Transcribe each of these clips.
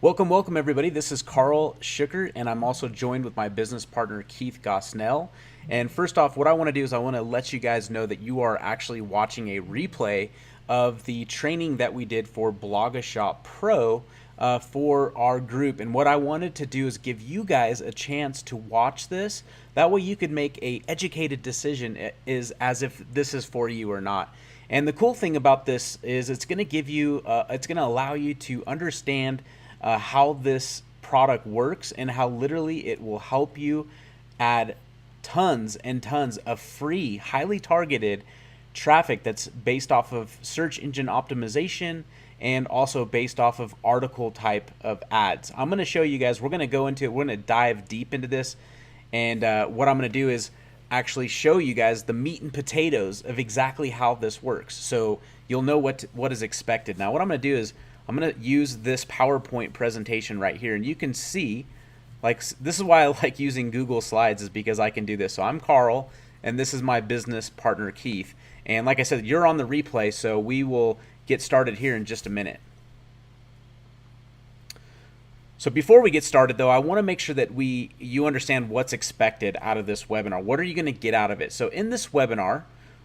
Welcome everybody. This is Carl Schuckert, and I'm also joined with my business partner Keith Gosnell. And first off, what I want to do is I want to let you guys know that you are actually watching a replay of the training that we did for BlogaShop Pro for our group. And what I wanted to do is give you guys a chance to watch this. That way you could make a educated decision is as if this is for you or not. And the cool thing about this is it's going to give you, it's going to allow you to understand how this product works and how literally it will help you add tons and tons of free, highly targeted traffic that's based off of search engine optimization and also based off of article type of ads. I'm going to show you guys, we're going to go into it, we're going to dive deep into this, and what I'm going to do is actually show you guys the meat and potatoes of exactly how this works, so you'll know what is expected. Now what I'm going to do is I'm going to use this PowerPoint presentation right here, and you can see, like, this is why I like using Google Slides, is because I can do this. So I'm Carl, and this is my business partner Keith, and like I said, you're on the replay, so we will get started here in just a minute. So before we get started though, I want to make sure that you understand what's expected out of this webinar. What are you going to get out of it? So in this webinar,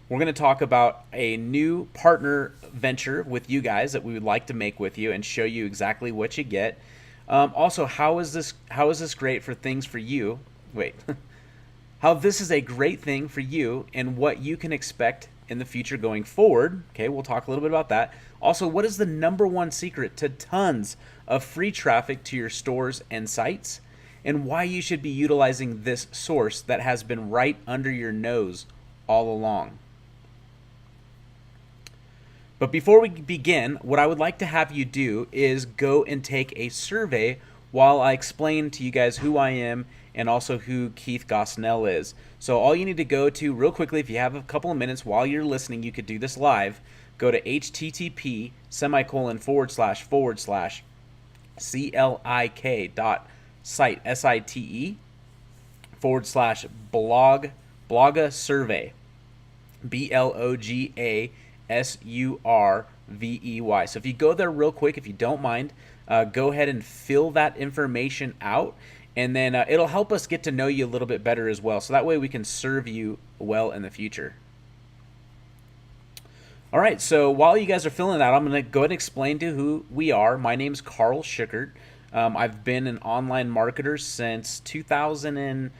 we're going to talk about a new partner venture with you guys that we would like to make with you and show you exactly what you get. Also, how is this great for things for you? Wait, how this is a great thing for you and what you can expect in the future going forward. Okay, we'll talk a little bit about that. Also, what is the #1 secret to tons of free traffic to your stores and sites, and why you should be utilizing this source that has been right under your nose all along. But before we begin, what I would like to have you do is go and take a survey while I explain to you guys who I am and also who Keith Gosnell is. So all you need to go to real quickly, if you have a couple of minutes while you're listening, you could do this live. Go to http://clik.site, S-I-T-E, /bloga survey, BLOGASURVEY. So if you go there real quick, if you don't mind, go ahead and fill that information out, and then it'll help us get to know you a little bit better as well, so that way we can serve you well in the future. All right, so while you guys are filling that, I'm going to go ahead and explain to who we are. My name's Carl Schuckert. I've been an online marketer since 2011,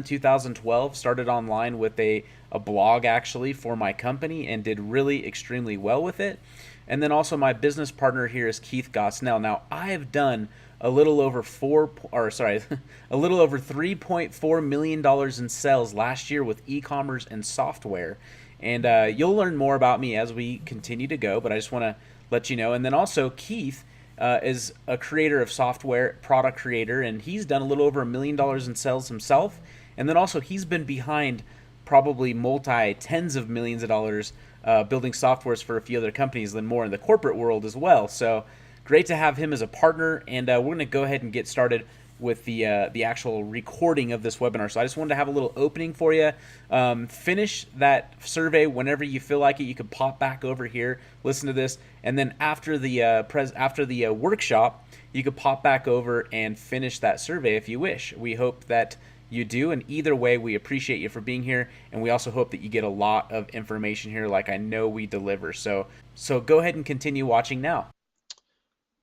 2012. Started online with a blog actually for my company and did really extremely well with it. And then also my business partner here is Keith Gosnell. Now I have done a little over $3.4 million in sales last year with e-commerce and software. And you'll learn more about me as we continue to go, but I just want to let you know. And then also Keith is a creator of software, product creator, and he's done a little over $1 million in sales himself. And then also he's been behind probably tens of millions of dollars building softwares for a few other companies, then more in the corporate world as well. So great to have him as a partner, and we're going to go ahead and get started with the actual recording of this webinar. So I just wanted to have a little opening for you. Finish that survey whenever you feel like it. You can pop back over here, listen to this, and then after the workshop, you could pop back over and finish that survey if you wish. We hope that you do, and either way, we appreciate you for being here, and we also hope that you get a lot of information here like I know we deliver. So go ahead and continue watching now.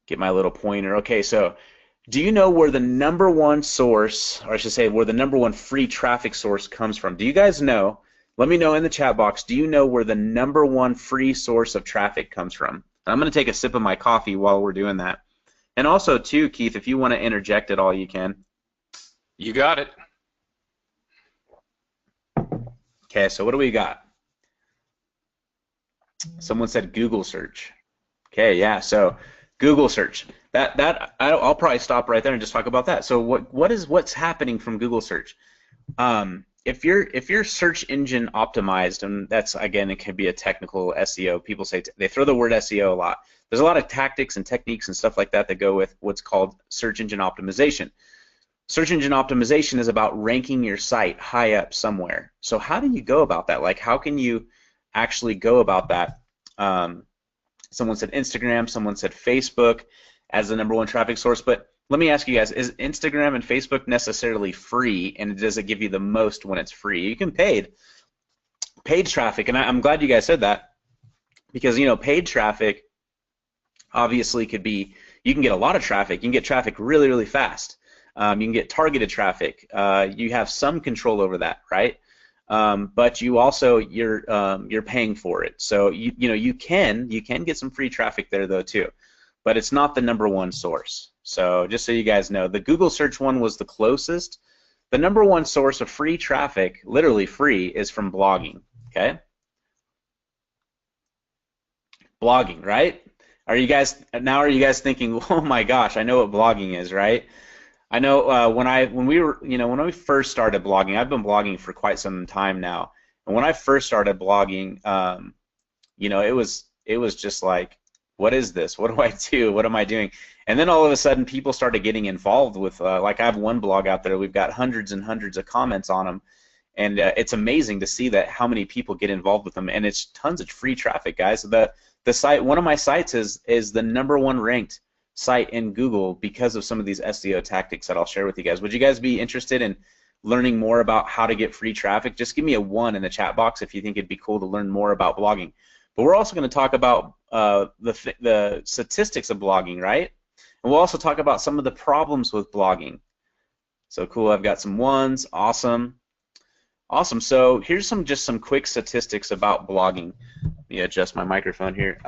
Get my little pointer. Okay, so do you know where the #1 source, or I should say where the #1 free traffic source comes from? Do you guys know? Let me know in the chat box. Do you know where the #1 free source of traffic comes from? I'm going to take a sip of my coffee while we're doing that. And also, too, Keith, if you want to interject at all, you can. You got it. Okay, so what do we got? Someone said Google search. Okay, yeah, so Google search. I'll probably stop right there and just talk about that. So what's happening from Google search? If you're search engine optimized, and that's, again, it can be a technical SEO. People say they throw the word SEO a lot. There's a lot of tactics and techniques and stuff like that that go with what's called search engine optimization. Search engine optimization is about ranking your site high up somewhere. So how do you go about that? Like, how can you actually go about that? Someone said Instagram, someone said Facebook as the #1 traffic source. But let me ask you guys, is Instagram and Facebook necessarily free, and does it give you the most when it's free? You can paid traffic, and I'm glad you guys said that, because paid traffic obviously could be, you can get a lot of traffic. You can get traffic really, really fast. You can get targeted traffic. You have some control over that, right? But you also you're paying for it. So you can get some free traffic there though too, but it's not the #1 source. So just so you guys know, the Google search one was the closest. The #1 source of free traffic, literally free, is from blogging. Okay, blogging, right? Are you guys thinking, oh my gosh, I know what blogging is, right? I know when we first started blogging, I've been blogging for quite some time now, and when I first started blogging, it was just like, what is this? What do I do? What am I doing? And then all of a sudden, people started getting involved with, like I have one blog out there, we've got hundreds and hundreds of comments on them, and it's amazing to see that how many people get involved with them, and it's tons of free traffic, guys. The site, one of my sites is the #1 ranked site in Google because of some of these SEO tactics that I'll share with you guys. Would you guys be interested in learning more about how to get free traffic? Just give me a 1 in the chat box if you think it'd be cool to learn more about blogging. But we're also going to talk about the statistics of blogging, right? And we'll also talk about some of the problems with blogging. So cool, I've got some 1s, awesome. Awesome, so here's just some quick statistics about blogging. Let me adjust my microphone here.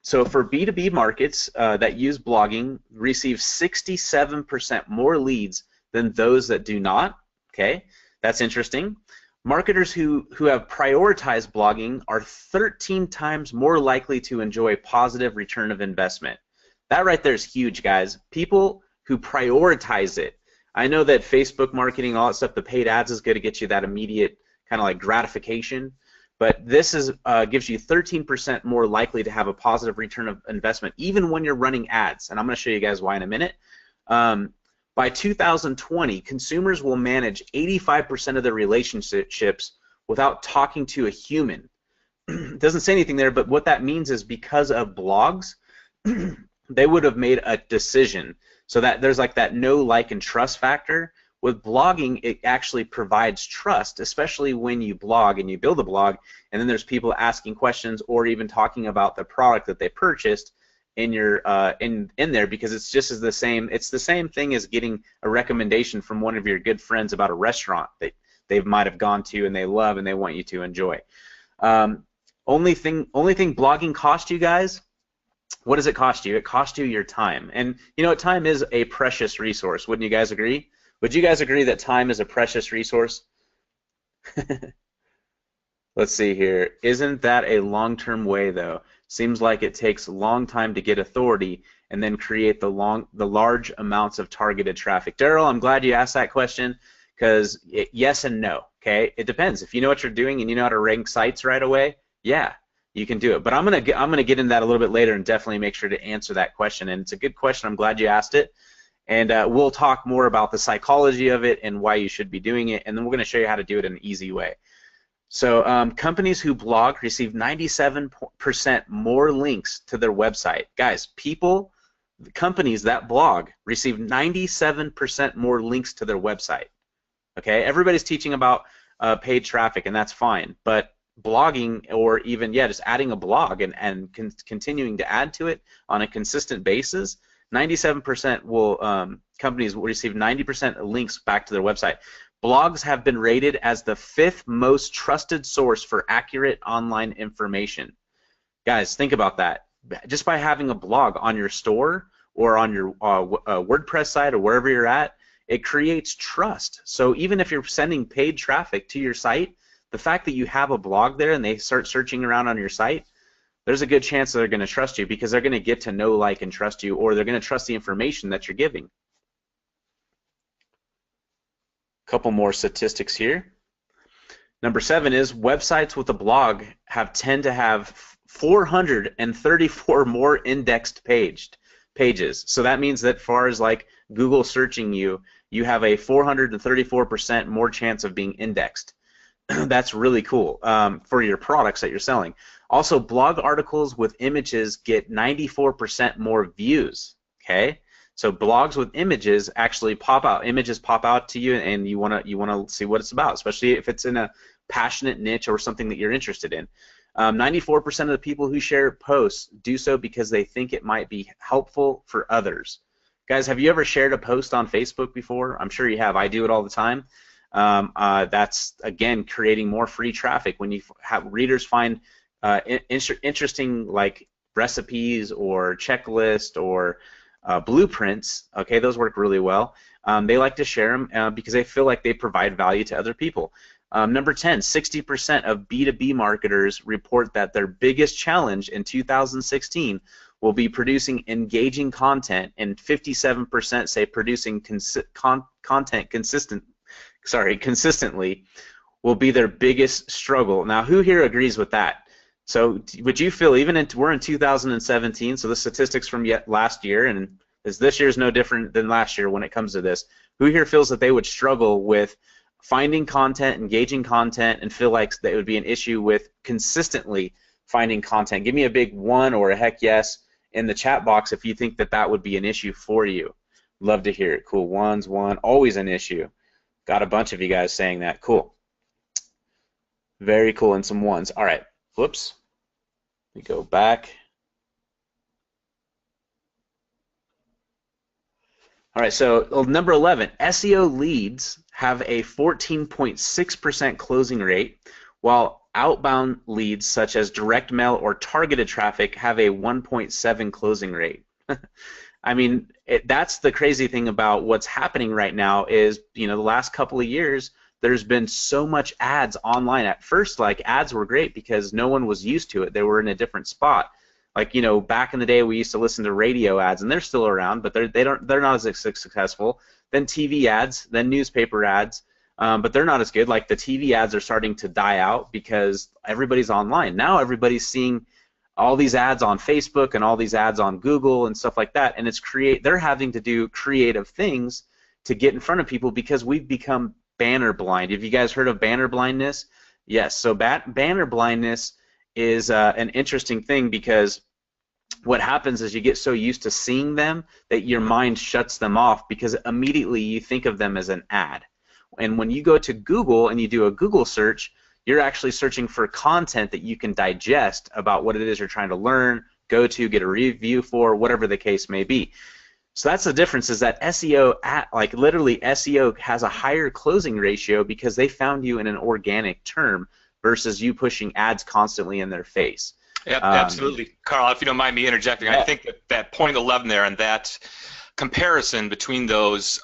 So for B2B markets that use blogging, receive 67% more leads than those that do not. Okay, that's interesting. Marketers who have prioritized blogging are 13 times more likely to enjoy positive return of investment. That right there is huge, guys. People who prioritize it. I know that Facebook marketing, all that stuff, the paid ads is going to get you that immediate kind of like gratification. But this gives you 13% more likely to have a positive return of investment, even when you're running ads. And I'm going to show you guys why in a minute. By 2020, consumers will manage 85% of their relationships without talking to a human. It doesn't say anything there, but what that means is because of blogs, they would have made a decision. So that there's like that know, like, and trust factor. With blogging, it actually provides trust, especially when you blog and you build a blog, and then there's people asking questions or even talking about the product that they purchased in your in there, because it's just as the same. It's the same thing as getting a recommendation from one of your good friends about a restaurant that they might have gone to and they love and they want you to enjoy. Only thing blogging cost you guys. What does it cost you? It costs you your time, and time is a precious resource. Wouldn't you guys agree? Would you guys agree that time is a precious resource? Let's see here. Isn't that a long-term way, though? Seems like it takes a long time to get authority and then create the large amounts of targeted traffic. Daryl, I'm glad you asked that question, because yes and no. Okay, it depends. If you know what you're doing and you know how to rank sites right away, yeah, you can do it. But I'm gonna get into that a little bit later and definitely make sure to answer that question. And it's a good question. I'm glad you asked it. And we'll talk more about the psychology of it and why you should be doing it, and then we're going to show you how to do it in an easy way. So companies who blog receive 97% more links to their website. Guys, companies that blog receive 97% more links to their website. Okay, everybody's teaching about paid traffic, and that's fine, but blogging, or even just adding a blog and continuing to add to it on a consistent basis, 97% companies will receive 90% links back to their website. Blogs have been rated as the 5th most trusted source for accurate online information. Guys, think about that. Just by having a blog on your store or on your WordPress site or wherever you're at, it creates trust. So even if you're sending paid traffic to your site, the fact that you have a blog there and they start searching around on your site, there's a good chance that they're going to trust you, because they're going to get to know, like, and trust you, or they're going to trust the information that you're giving. A couple more statistics here. Number 7 is websites with a blog tend to have 434 more indexed pages. So that means that, far as like Google searching you have a 434% more chance of being indexed. That's really cool for your products that you're selling. Also, blog articles with images get 94% more views. Okay, so blogs with images actually pop out. Images pop out to you, and you wanna see what it's about, especially if it's in a passionate niche or something that you're interested in. 94% of the people who share posts do so because they think it might be helpful for others. Guys, have you ever shared a post on Facebook before? I'm sure you have. I do it all the time. That's, again, creating more free traffic. When you have readers find interesting, like, recipes or checklist or blueprints, okay, those work really well. They like to share them because they feel like they provide value to other people. Number 10, 60% of B2B marketers report that their biggest challenge in 2016 will be producing engaging content, and 57% say producing content consistently will be their biggest struggle. Now, who here agrees with that? So would you feel, we're in 2017, so the statistics from last year, and this year is no different than last year when it comes to this, who here feels that they would struggle with finding content, engaging content, and feel like that would be an issue with consistently finding content? Give me a big 1 or a heck yes in the chat box if you think that that would be an issue for you. Love to hear it. Cool. 1's 1, always an issue. Got a bunch of you guys saying that. Cool. Very cool, and some 1's. All right. Whoops. We go back. All right, so number 11, SEO leads have a 14.6% closing rate, while outbound leads such as direct mail or targeted traffic have a 1.7 closing rate. I mean, that's the crazy thing about what's happening right now is, the last couple of years, there's been so much ads online. At first, like, ads were great because no one was used to it. They were in a different spot. Like, back in the day, we used to listen to radio ads, and they're still around, but they're not as successful. Then TV ads, then newspaper ads, but they're not as good. Like, the TV ads are starting to die out because everybody's online. Now everybody's seeing all these ads on Facebook and all these ads on Google and stuff like that, and they're having to do creative things to get in front of people because we've become banner blind. Have you guys heard of banner blindness? Yes. So banner blindness is an interesting thing because what happens is you get so used to seeing them that your mind shuts them off because immediately you think of them as an ad. And when you go to Google and you do a Google search, you're actually searching for content that you can digest about what it is you're trying to learn, go to, get a review for, whatever the case may be. So that's the difference, is that SEO, literally SEO has a higher closing ratio because they found you in an organic term versus you pushing ads constantly in their face. Yep, absolutely. Carl, if you don't mind me interjecting, I think that point 11 there and that comparison between those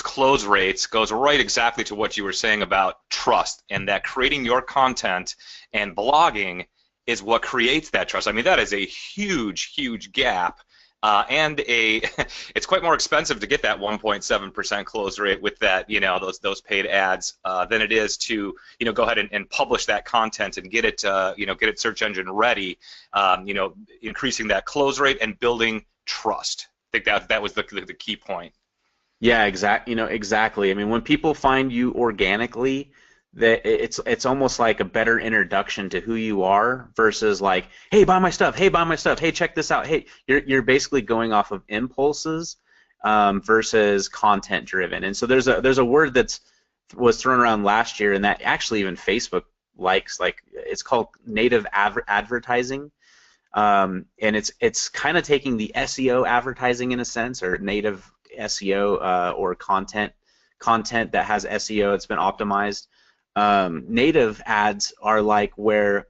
close rates goes right exactly to what you were saying about trust, and that creating your content and blogging is what creates that trust. I mean, that is a huge, huge gap. And it's quite more expensive to get that 1.7% close rate with that, those paid ads than it is to, go ahead and publish that content and get it, get it search engine ready, increasing that close rate and building trust. I think that was the key point. Yeah, exactly. I mean, when people find you organically, that it's almost like a better introduction to who you are versus like, hey, buy my stuff, hey, check this out, hey, you're basically going off of impulses versus content driven. And so there's a word was thrown around last year, and that actually even Facebook likes, like, it's called native advertising, and it's kind of taking the SEO advertising in a sense, or native SEO or content that has SEO, it's been optimized. Native ads are like where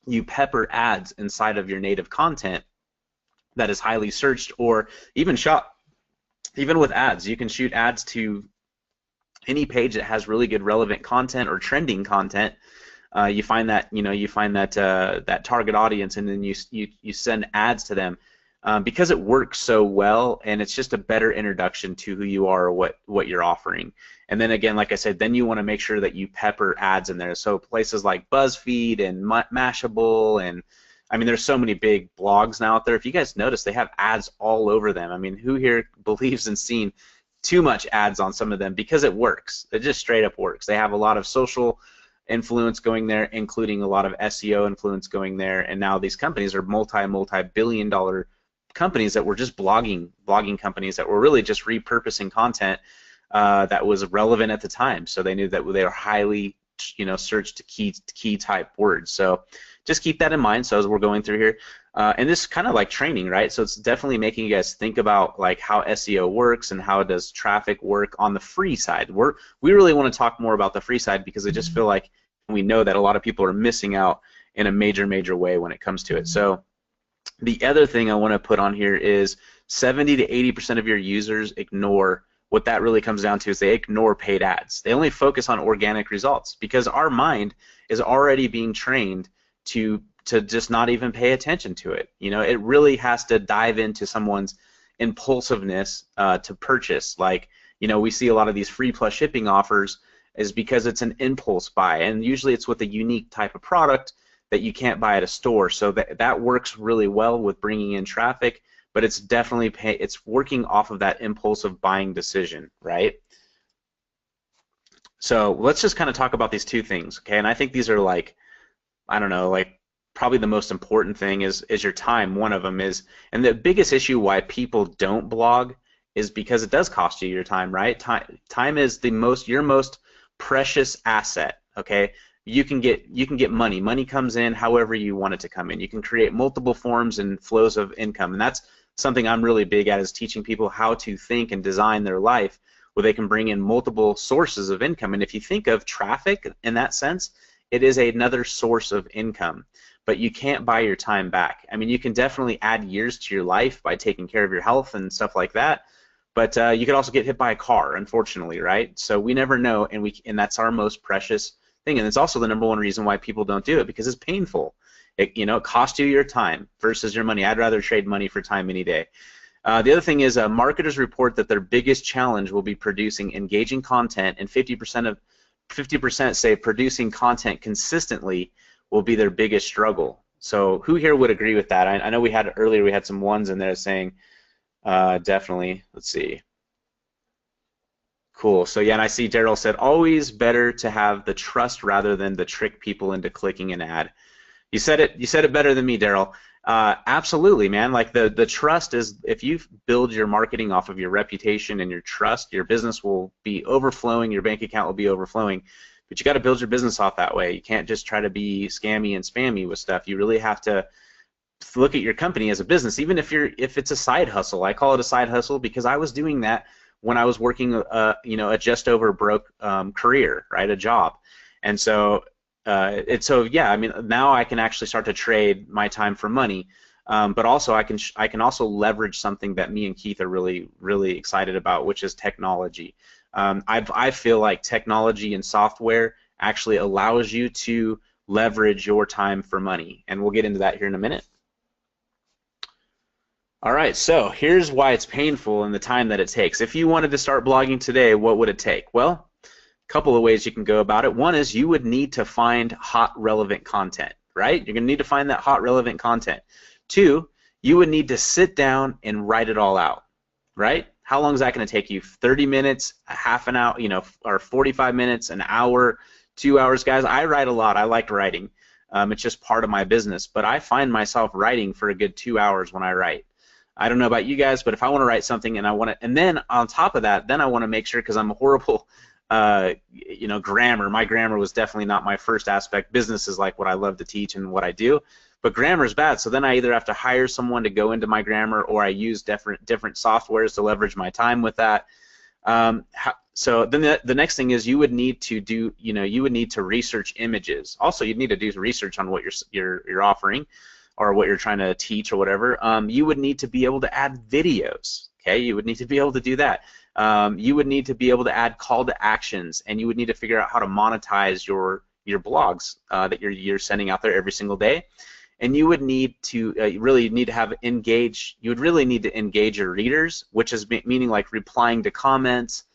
you pepper ads inside of your native content that is highly searched, or even shot. Even with ads, you can shoot ads to any page that has really good relevant content or trending content. You find that that target audience, and then you send ads to them because it works so well, and it's just a better introduction to who you are or what you're offering. And then again, like I said, then you want to make sure that you pepper ads in there. So places like BuzzFeed and Mashable, and I mean, there's so many big blogs now out there. If you guys notice, they have ads all over them. I mean, who here believes in seeing too much ads on some of them? Because it works. It just straight up works. They have a lot of social influence going there, including a lot of SEO influence going there, and now these companies are multi-billion-dollar companies that were just blogging companies that were really just repurposing content that was relevant at the time. So they knew that they were highly, searched key type words. So just keep that in mind. So as we're going through here, and this is kind of like training, right? So it's definitely making you guys think about like how SEO works and how does traffic work on the free side. We really want to talk more about the free side because I just feel like we know that a lot of people are missing out in a major way when it comes to it. So the other thing I want to put on here is 70 to 80% of your users ignore. What that really comes down to is they ignore paid ads. They only focus on organic results because our mind is already being trained to just not even pay attention to it. It really has to dive into someone's impulsiveness to purchase. Like, we see a lot of these free plus shipping offers is because it's an impulse buy, and usually it's with a unique type of product that you can't buy at a store. So that works really well with bringing in traffic, but it's definitely it's working off of that impulsive buying decision, right? So let's just kind of talk about these two things, okay? And I think these are like, I don't know, like probably the most important thing is your time. One of them is, and the biggest issue why people don't blog is because it does cost you your time, right? Time is your most precious asset, okay? You can get money. Money comes in however you want it to come in. You can create multiple forms and flows of income, and that's something I'm really big at, is teaching people how to think and design their life where they can bring in multiple sources of income. And if you think of traffic in that sense, it is another source of income, but you can't buy your time back. I mean, you can definitely add years to your life by taking care of your health and stuff like that, but you could also get hit by a car, unfortunately, right? So we never know, and that's our most precious thing, and it's also the number one reason why people don't do it, because it's painful. It costs you your time versus your money. I'd rather trade money for time any day. The other thing is marketers report that their biggest challenge will be producing engaging content, and 50% say producing content consistently will be their biggest struggle. So who here would agree with that? I know we had some ones in there saying definitely. Let's see. Cool. So yeah, and I see Daryl said always better to have the trust rather than the trick people into clicking an ad. You said it better than me, Daryl. Absolutely, man. Like the trust is, if you build your marketing off of your reputation and your trust, your business will be overflowing, your bank account will be overflowing. But you got to build your business off that way. You can't just try to be scammy and spammy with stuff. You really have to look at your company as a business, even if it's a side hustle. I call it a side hustle because I was doing that when I was working a just over broke career, right, a job. And so yeah, I mean, now I can actually start to trade my time for money, but also I can also leverage something that me and Keith are really excited about, which is technology. I feel like technology and software actually allows you to leverage your time for money, and we'll get into that here in a minute. All right, so here's why it's painful and the time that it takes. If you wanted to start blogging today, what would it take? Well, a couple of ways you can go about it. One is you would need to find hot, relevant content, right? You're going to need to find that hot, relevant content. Two, you would need to sit down and write it all out, right? How long is that going to take you? 30 minutes, a half an hour, or 45 minutes, an hour, 2 hours? Guys, I write a lot. I like writing. It's just part of my business, but I find myself writing for a good 2 hours when I write. I don't know about you guys, but if I want to write something and then on top of that, then I want to make sure, because I'm a horrible, grammar. My grammar was definitely not my first aspect. Business is like what I love to teach and what I do, but grammar is bad. So then I either have to hire someone to go into my grammar, or I use different softwares to leverage my time with that. So then the next thing is you would need to research images. Also, you'd need to do research on what you're offering, or what you're trying to teach or whatever. You would need to be able to add videos. Okay, you would need to be able to do that. You would need to be able to add call to actions, and you would need to figure out how to monetize your blogs that you're sending out there every single day. And you would need to you would really need to engage your readers, which is meaning like replying to comments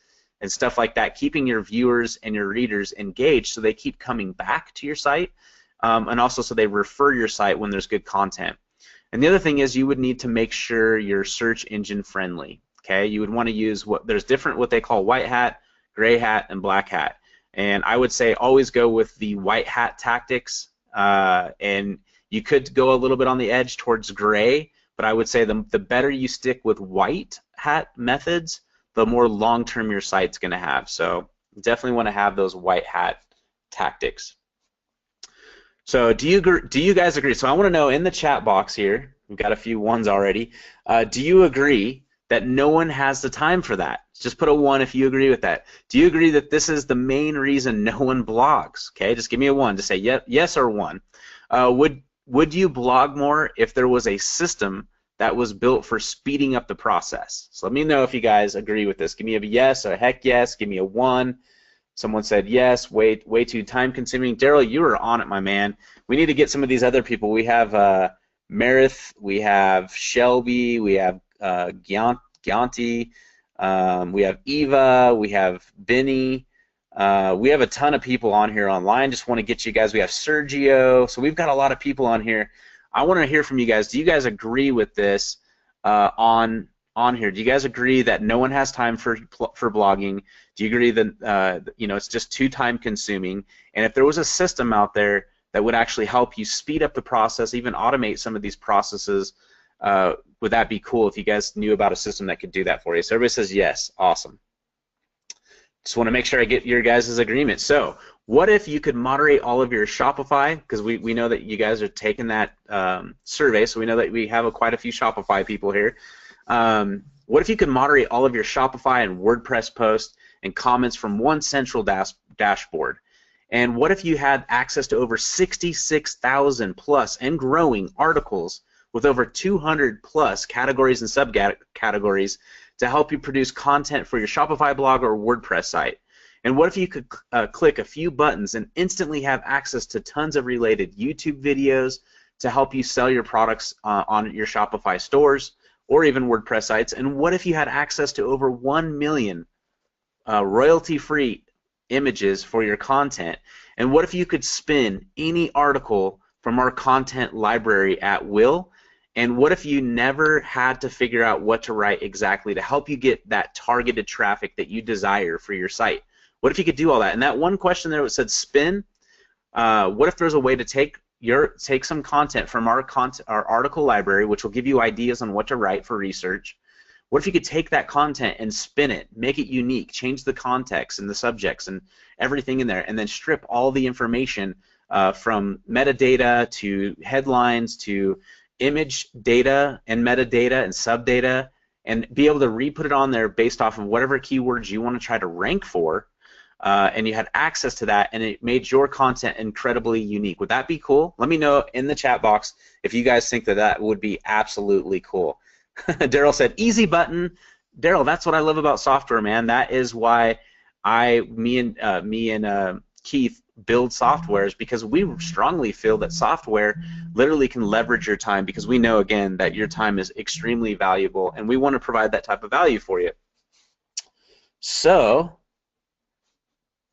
and stuff like that, keeping your viewers and your readers engaged so they keep coming back to your site. And also so they refer your site when there's good content. And the other thing is you would need to make sure you're search engine friendly. Okay, you would want to use what they call white hat, gray hat, and black hat. And I would say always go with the white hat tactics, and you could go a little bit on the edge towards gray, but I would say the better you stick with white hat methods, the more long-term your site's going to have. So definitely want to have those white hat tactics. So do you guys agree? So I want to know in the chat box here, we've got a few ones already. Do you agree that no one has the time for that? Just put a 1 if you agree with that. Do you agree that this is the main reason no one blogs? Okay, just give me a 1 to say yes or 1. Would you blog more if there was a system that was built for speeding up the process? So let me know if you guys agree with this. Give me a yes, a heck yes. Give me a 1. Someone said yes, way too time consuming. Daryl, you are on it, my man. We need to get some of these other people. We have Meredith, we have Shelby, we have Gyanti, we have Eva, we have Benny. We have a ton of people on here online. Just want to get you guys. We have Sergio. So we've got a lot of people on here. I want to hear from you guys. Do you guys agree with this on here? Do you guys agree that no one has time for blogging? Do you agree that it's just too time consuming? And if there was a system out there that would actually help you speed up the process, even automate some of these processes, would that be cool if you guys knew about a system that could do that for you? So everybody says yes. Awesome. Just want to make sure I get your guys' agreement. So what if you could moderate all of your Shopify, because we know that you guys are taking that survey, so we know that we have quite a few Shopify people here. What if you could moderate all of your Shopify and WordPress posts and comments from one central dashboard? And what if you had access to over 66,000 plus and growing articles with over 200 plus categories and subcategories to help you produce content for your Shopify blog or WordPress site? And what if you could click a few buttons and instantly have access to tons of related YouTube videos to help you sell your products on your Shopify stores or even WordPress sites? And what if you had access to over 1 million royalty-free images for your content? And what if you could spin any article from our content library at will? And what if you never had to figure out what to write exactly to help you get that targeted traffic that you desire for your site? What if you could do all that? And that one question there that said spin, what if there's a way to take some content from our article library, which will give you ideas on what to write for research? What if you could take that content and spin it, make it unique, change the context and the subjects and everything in there, and then strip all the information from metadata to headlines to image data and metadata and subdata, and be able to re-put it on there based off of whatever keywords you want to try to rank for, and you had access to that, and it made your content incredibly unique. Would that be cool? Let me know in the chat box if you guys think that would be absolutely cool. Daryl said, easy button. Daryl, that's what I love about software, man. That is why me and Keith build softwares, because we strongly feel that software literally can leverage your time, because we know, again, that your time is extremely valuable, and we want to provide that type of value for you. So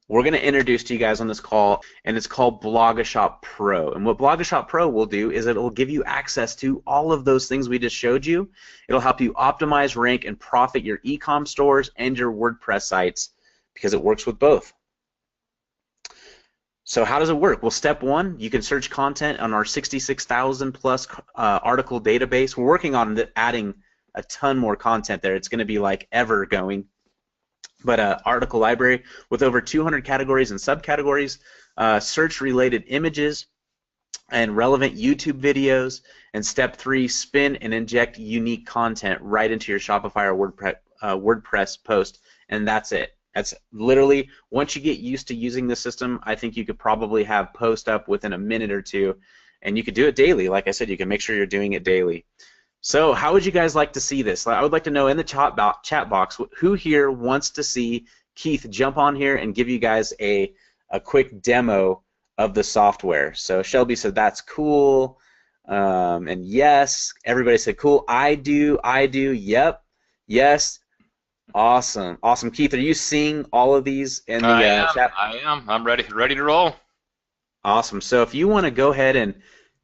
we're going to introduce to you guys on this call, and it's called BlogaShop Pro. And what BlogaShop Pro will do is it will give you access to all of those things we just showed you. It'll help you optimize, rank, and profit your e-com stores and your WordPress sites, because it works with both. So how does it work? Well, step one, you can search content on our 66,000 plus article database. We're working on adding a ton more content there. It's going to be like ever going. But article library with over 200 categories and subcategories, search related images and relevant YouTube videos, and step three, spin and inject unique content right into your Shopify or WordPress post, and that's it. That's literally, once you get used to using the system, I think you could probably have post up within a minute or two, and you could do it daily. Like I said, you can make sure you're doing it daily. So how would you guys like to see this? I would like to know in the chat box who here wants to see Keith jump on here and give you guys a quick demo of the software. So Shelby said that's cool, and yes, everybody said cool. I do, yep, yes. Awesome. Keith, are you seeing all of these in the chat? I am. I'm ready to roll. Awesome. So if you want to go ahead and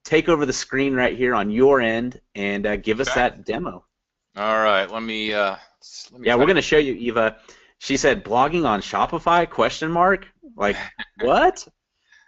take over the screen right here on your end and give us that demo. All right. Let me. Yeah, we're going to show you, Eva. She said, blogging on Shopify, question mark? Like, what?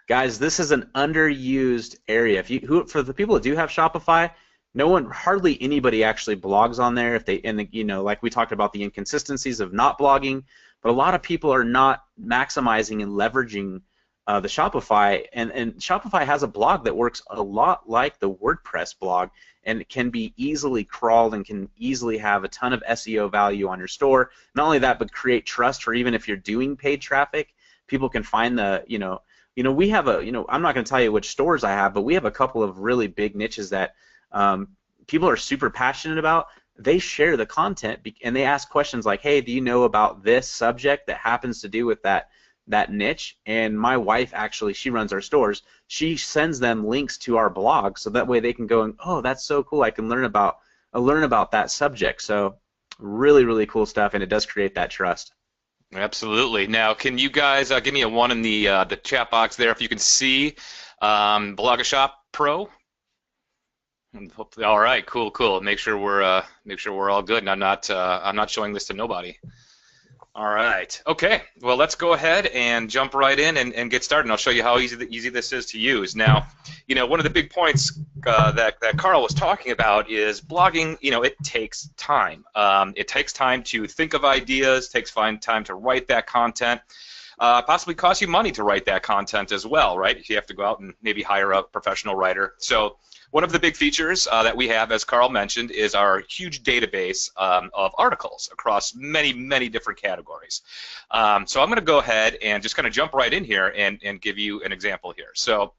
Guys, this is an underused area. For the people that do have Shopify, hardly anybody actually blogs on there. If they, like we talked about the inconsistencies of not blogging, but a lot of people are not maximizing and leveraging the Shopify, and Shopify has a blog that works a lot like the WordPress blog, and it can be easily crawled and can easily have a ton of SEO value on your store. Not only that, but create trust for even if you're doing paid traffic, people can find we have I'm not going to tell you which stores I have, but we have a couple of really big niches that people are super passionate about. They share the content and they ask questions like, hey, do you know about this subject that happens to do with that niche? And my wife, actually, she runs our stores. She sends them links to our blog so that way they can go and, oh, that's so cool, I can learn about that subject. So really, really cool stuff, and it does create that trust. Absolutely. Now, can you guys give me a 1 in the chat box there if you can see BlogaShop Pro? Hopefully, all right, cool. Make sure we're all good, and I'm not showing this to nobody. All right. Okay. Well, let's go ahead and jump right in and get started. And I'll show you how easy this is to use. Now, one of the big points that Carl was talking about is blogging. It takes time. It takes time to think of ideas. Takes time to write that content. Possibly cost you money to write that content as well, right? You have to go out and maybe hire a professional writer. So one of the big features that we have, as Carl mentioned, is our huge database of articles across many, many different categories. So I'm going to go ahead and just kind of jump right in here and give you an example here. So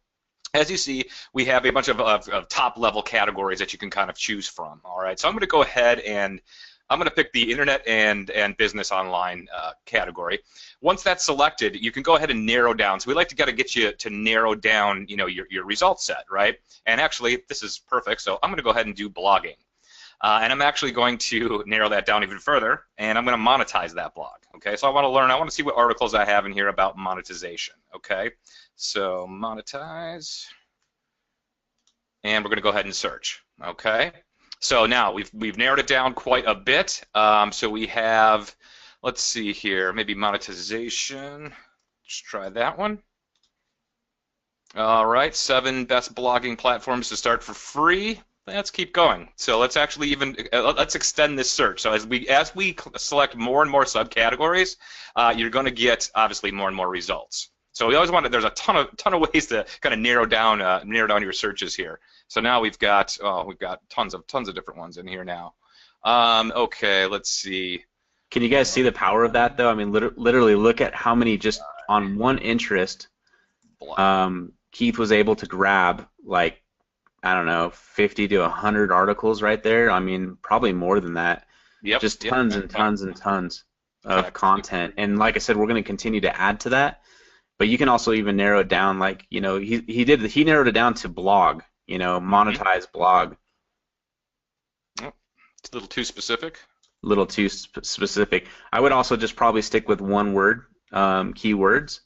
as you see, we have a bunch of top-level categories that you can kind of choose from. All right, so I'm going to go ahead and I'm going to pick the Internet and Business Online category. Once that's selected, you can go ahead and narrow down. So we like to get you to narrow down, your result set, right? And actually, this is perfect. So I'm going to go ahead and do blogging, and I'm actually going to narrow that down even further, and I'm going to monetize that blog. Okay, so I want to see what articles I have in here about monetization. Okay, so monetize, and we're going to go ahead and search. Okay. So now we've narrowed it down quite a bit. So we have, let's see here, maybe monetization. Let's try that one. All right, 7 best blogging platforms to start for free. Let's keep going. So let's actually let's extend this search. So as we select more and more subcategories, you're going to get obviously more and more results. So we always there's a ton of ways to kind of narrow down your searches here. So now we've got tons of different ones in here now. Okay, let's see. Can you guys see the power of that, though? I mean, literally look at how many just on one interest Keith was able to grab, like, I don't know, 50 to 100 articles right there. I mean, probably more than that. Yep. Just tons and tons and tons of content. And like I said, we're going to continue to add to that. But you can also even narrow it down, like, he narrowed it down to blog, monetize blog. Oh, it's a little too specific. A little too specific. I would also just probably stick with one word, keywords.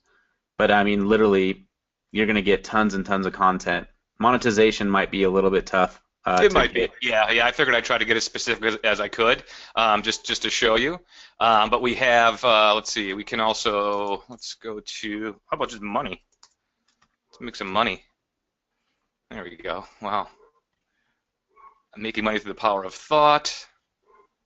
But I mean, literally, you're going to get tons and tons of content. Monetization might be a little bit tough. It might be. Yeah. I figured I'd try to get as specific as I could, just to show you. But we have, let's see, we can also, let's go to, how about just money? Let's make some money. There we go. Wow. Making money through the power of thought,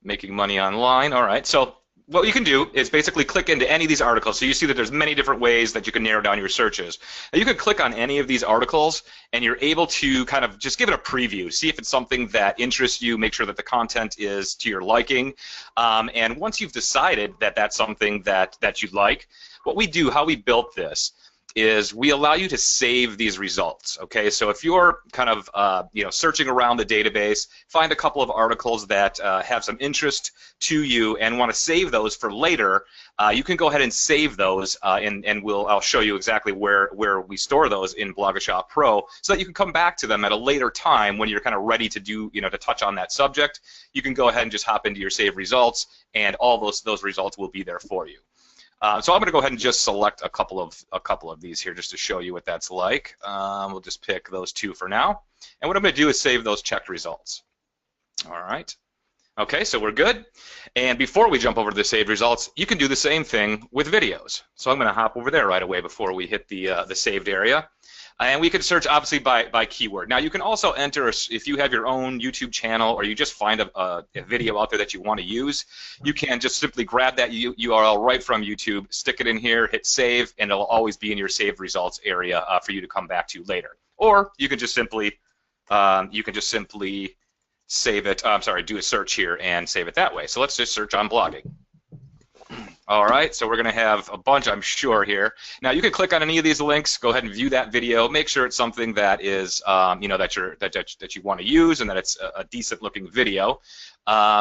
making money online. All right. So what you can do is basically click into any of these articles. So you see that there's many different ways that you can narrow down your searches. Now you can click on any of these articles and you're able to kind of just give it a preview, see if it's something that interests you, make sure that the content is to your liking. And once you've decided that that's something that you'd like, what we do, how we built this, is we allow you to save these results. Okay, so if you're kind of searching around the database, find a couple of articles that have some interest to you and want to save those for later, you can go ahead and save those, and I'll show you exactly where we store those in BlogaShop Pro, so that you can come back to them at a later time when you're kind of ready to do to touch on that subject. You can go ahead and just hop into your save results, and all those results will be there for you. So I'm going to go ahead and just select a couple of these here just to show you what that's like. We'll just pick those 2 for now. And what I'm going to do is save those checked results. All right. Okay, so we're good. And before we jump over to the saved results, you can do the same thing with videos. So I'm going to hop over there right away before we hit the saved area. And we can search, obviously, by keyword. Now, you can also enter, if you have your own YouTube channel or you just find a video out there that you want to use, you can just simply grab that URL right from YouTube, stick it in here, hit save, and it'll always be in your saved results area for you to come back to later. Or you can just simply save it, do a search here and save it that way. So let's just search on blogging. All right, so we're going to have a bunch, I'm sure, here. Now, you can click on any of these links, go ahead and view that video, make sure it's something that is, that you want to use and that it's a decent-looking video.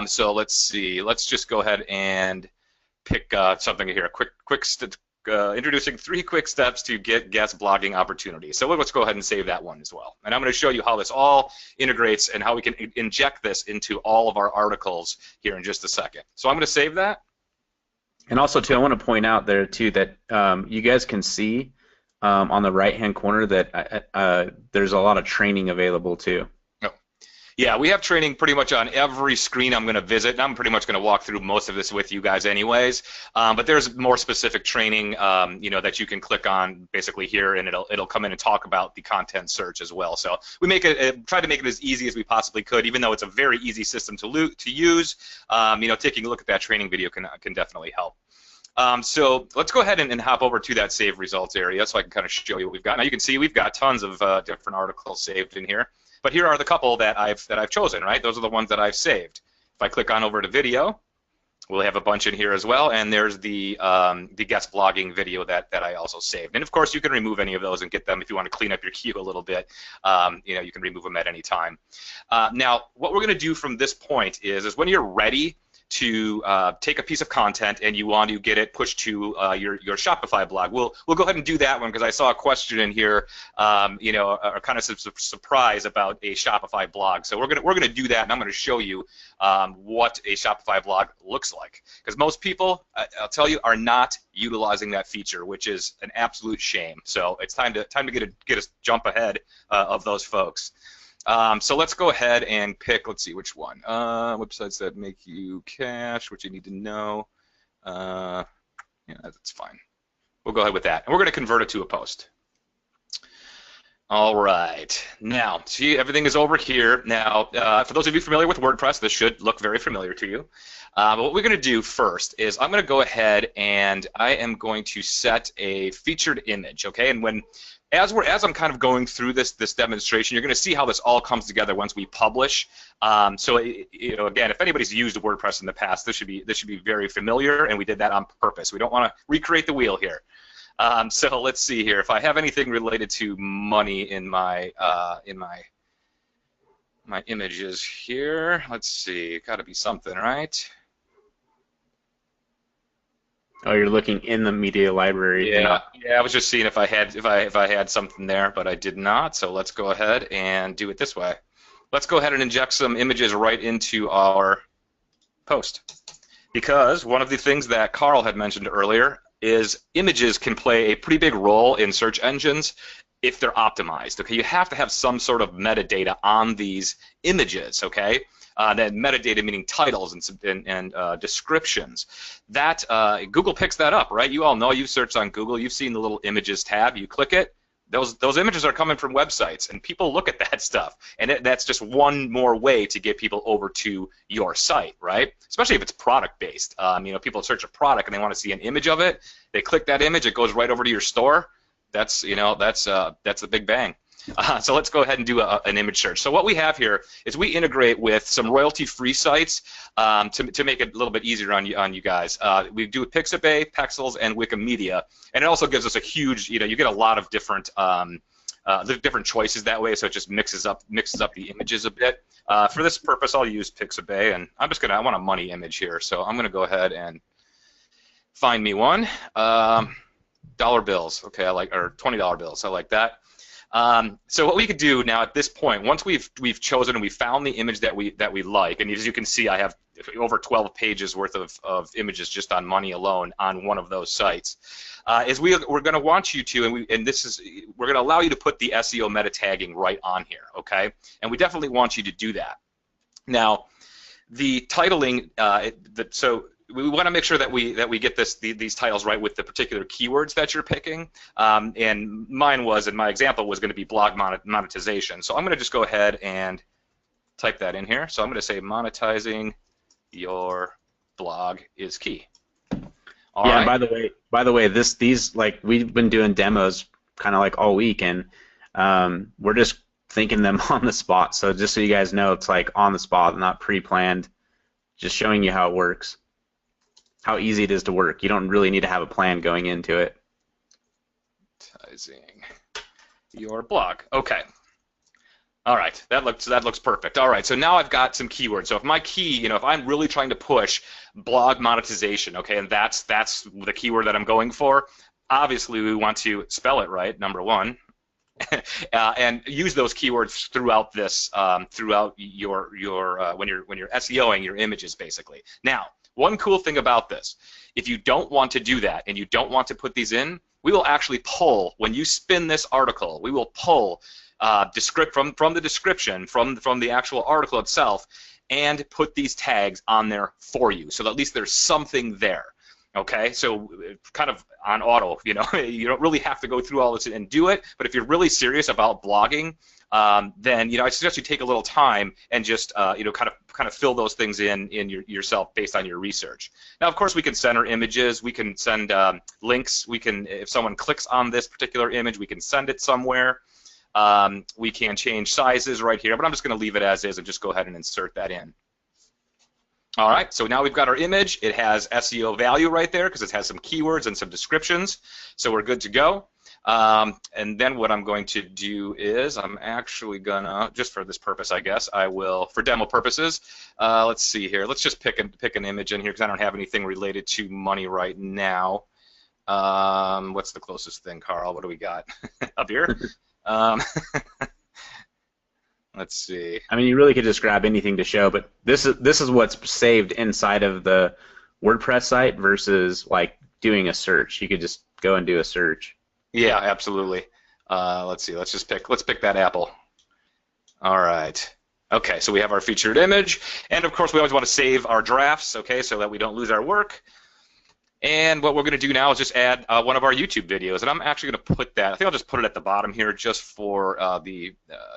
So let's see, let's just go ahead and pick something here, introducing 3 quick steps to get guest blogging opportunities. So let's go ahead and save that one as well. And I'm going to show you how this all integrates and how we can inject this into all of our articles here in just a second. So I'm going to save that. And also, too, I want to point out there, too, that you guys can see on the right-hand corner that there's a lot of training available, too. Oh. Yeah, we have training pretty much on every screen I'm going to visit, and I'm pretty much going to walk through most of this with you guys anyways. But there's more specific training, that you can click on basically here, and it'll come in and talk about the content search as well. So we try to make it as easy as we possibly could, even though it's a very easy system to use. Taking a look at that training video can definitely help. So let's go ahead and hop over to that save results area so I can kind of show you what we've got. Now you can see we've got tons of different articles saved in here, but here are the couple that I've chosen, right? Those are the ones that I've saved. If I click on over to video, we'll have a bunch in here as well, and there's the guest blogging video that I also saved. And of course, you can remove any of those and get them if you want to clean up your queue a little bit. You can remove them at any time. Now, what we're going to do from this point is when you're ready to take a piece of content and you want to get it pushed to your Shopify blog. We'll go ahead and do that one because I saw a question in here, a kind of surprise about a Shopify blog. So we're gonna do that, and I'm gonna show you what a Shopify blog looks like. Because most people, I'll tell you, are not utilizing that feature, which is an absolute shame. So it's time to get a jump ahead of those folks. So let's go ahead and pick, let's see, which one? Websites that make you cash, what you need to know. Yeah, that's fine. We'll go ahead with that. And we're going to convert it to a post. All right. Now, see, everything is over here. Now, for those of you familiar with WordPress, this should look very familiar to you. But what we're going to do first is I'm going to go ahead and I am going to set a featured image, okay? And as I'm kind of going through this demonstration, you're going to see how this all comes together once we publish. So again, if anybody's used WordPress in the past, this should be very familiar, and we did that on purpose. We don't want to recreate the wheel here. So let's see here. If I have anything related to money in my images here, let's see. Got to be something, right? Oh, you're looking in the media library. Yeah, I was just seeing if I had something there, but I did not. So let's go ahead and do it this way. Let's go ahead and inject some images right into our post, because one of the things that Carl had mentioned earlier is images can play a pretty big role in search engines if they're optimized. Okay, you have to have some sort of metadata on these images. Okay. Then metadata meaning titles and descriptions. That Google picks that up, right? You all know, you've searched on Google, you've seen the little images tab. You click it, those images are coming from websites, and people look at that stuff. And that's just one more way to get people over to your site, right? Especially if it's product-based. People search a product and they want to see an image of it. They click that image, it goes right over to your store. That's the big bang. So let's go ahead and do an image search. So what we have here is we integrate with some royalty-free sites to make it a little bit easier on you guys. We do Pixabay, Pexels, and Wikimedia, and it also gives us a huge, you get a lot of different choices that way. So it just mixes up the images a bit. For this purpose, I'll use Pixabay, and I want a money image here, so I'm gonna go ahead and find me one. Dollar bills, okay, or $20 bills. I like that. So what we could do now at this point, once we've chosen and we found the image that we like, and as you can see, I have over 12 pages worth of images just on money alone on one of those sites. Is we're going to want you to, we're going to allow you to put the SEO meta tagging right on here, okay? And we definitely want you to do that. Now, the titling, so we want to make sure that we get these titles right with the particular keywords that you're picking. And mine was, and my example was going to be blog monetization. So I'm going to just go ahead and type that in here. So I'm going to say monetizing your blog is key. All yeah. right. By the way, these like we've been doing demos kind of like all week, and we're just thinking them on the spot. So just so you guys know, it's like on the spot, not pre-planned. Just showing you how it works, how easy it is to work. You don't really need to have a plan going into it. Monetizing your blog. Okay. All right, that looks perfect. All right, so now I've got some keywords. So if my key, if I'm really trying to push blog monetization, okay, and that's the keyword that I'm going for, obviously we want to spell it right, number one, and use those keywords throughout this, throughout your when you're SEOing your images, basically. Now, one cool thing about this, if you don't want to do that and you don't want to put these in, we will actually pull, when you spin this article, we will pull from the description, from the actual article itself, and put these tags on there for you, so that at least there's something there. Okay, so kind of on auto, you don't really have to go through all this and do it, but if you're really serious about blogging, then I suggest you take a little time and just kind of fill those things in yourself based on your research. Now, of course, we can center images, we can send links, we can, if someone clicks on this particular image, we can send it somewhere. We can change sizes right here, but I'm just going to leave it as is and just go ahead and insert that in. All right, so now we've got our image. It has SEO value right there because it has some keywords and some descriptions, so we're good to go. And then what I'm going to do is I'm actually going to, just for this purpose, I guess, I will, for demo purposes, let's see here. Let's just pick an image in here because I don't have anything related to money right now. What's the closest thing, Carl? What do we got? Up here? Let's see. I mean, you really could just grab anything to show, but this is what's saved inside of the WordPress site versus like doing a search. You could just go and do a search. Yeah, absolutely. Let's see. Let's pick that apple. All right. Okay, so we have our featured image, and of course we always want to save our drafts, okay, so that we don't lose our work. And what we're going to do now is just add one of our YouTube videos, and I'm actually going to put that, I think I'll just put it at the bottom here just for the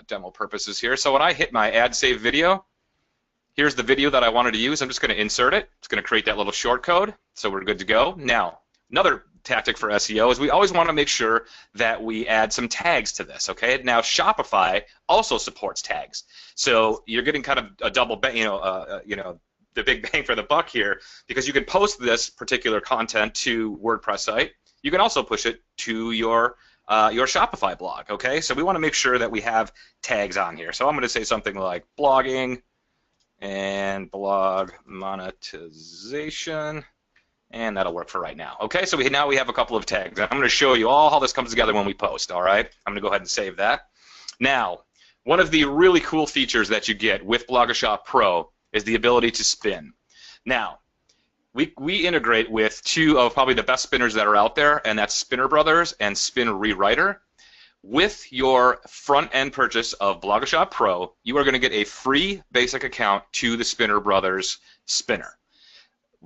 demo purposes here. So when I hit my add save video, here's the video that I wanted to use. I'm just going to insert it. It's going to create that little short code, so we're good to go. Now, another tactic for SEO is we always want to make sure that we add some tags to this, okay? Now, Shopify also supports tags, so you're getting kind of a double, the big bang for the buck here, because you can post this particular content to WordPress site. You can also push it to your Shopify blog, okay? So we want to make sure that we have tags on here. So I'm going to say something like blogging and blog monetization, and that'll work for right now. Okay, so now we have a couple of tags. I'm going to show you all how this comes together when we post, all right? I'm going to go ahead and save that. Now, one of the really cool features that you get with BlogaShop Pro is the ability to spin. Now, we integrate with two of probably the best spinners that are out there, and that's Spinner Brothers and Spin Rewriter. With your front-end purchase of BlogaShop Pro, you are going to get a free basic account to the Spinner Brothers spinner.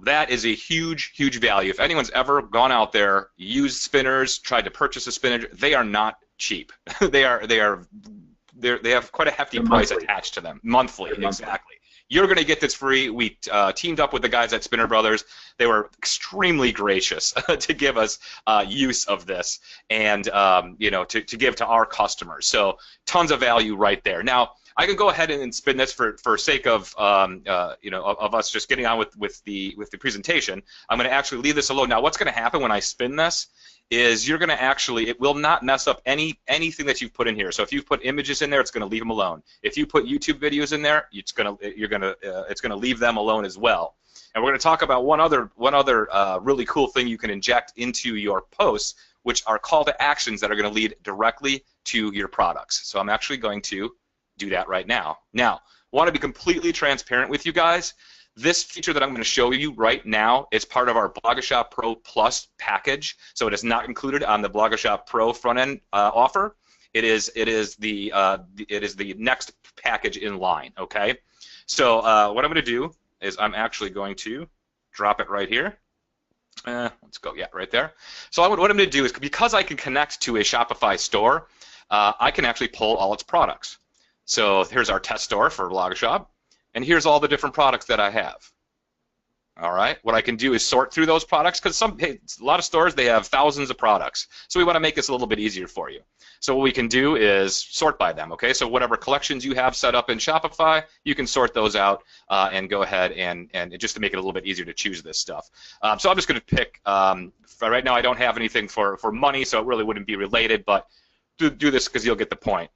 That is a huge, huge value. If anyone's ever gone out there, used spinners, tried to purchase a spinner, they are not cheap. they have quite a hefty price attached to them. Monthly, exactly. You're going to get this free. We teamed up with the guys at Spinner Brothers. They were extremely gracious to give us use of this and to give to our customers. So tons of value right there. Now, I can go ahead and spin this for sake of of us just getting on with the presentation. I'm going to actually leave this alone. Now, what's going to happen when I spin this is you're going to actually, it will not mess up anything that you've put in here. So if you've put images in there, it's going to leave them alone. If you put YouTube videos in there, it's going to leave them alone as well. And we're going to talk about one other really cool thing you can inject into your posts, which are call to actions that are going to lead directly to your products. So I'm actually going to do that right now. Now, I want to be completely transparent with you guys. This feature that I'm going to show you right now is part of our BlogaShop Pro Plus package, so it is not included on the BlogaShop Pro front-end offer. It is the next package in line. Okay. So what I'm going to do is I'm actually going to drop it right here. Let's go, yeah, right there. So what I'm going to do is, because I can connect to a Shopify store, I can actually pull all its products. So here's our test store for BlogaShop, and here's all the different products that I have. All right, what I can do is sort through those products, because a lot of stores, they have thousands of products. So we want to make this a little bit easier for you. So what we can do is sort by them, okay? So whatever collections you have set up in Shopify, you can sort those out and go ahead and just to make it a little bit easier to choose this stuff. So I'm just going to pick, right now I don't have anything for money, so it really wouldn't be related, but do this because you'll get the point.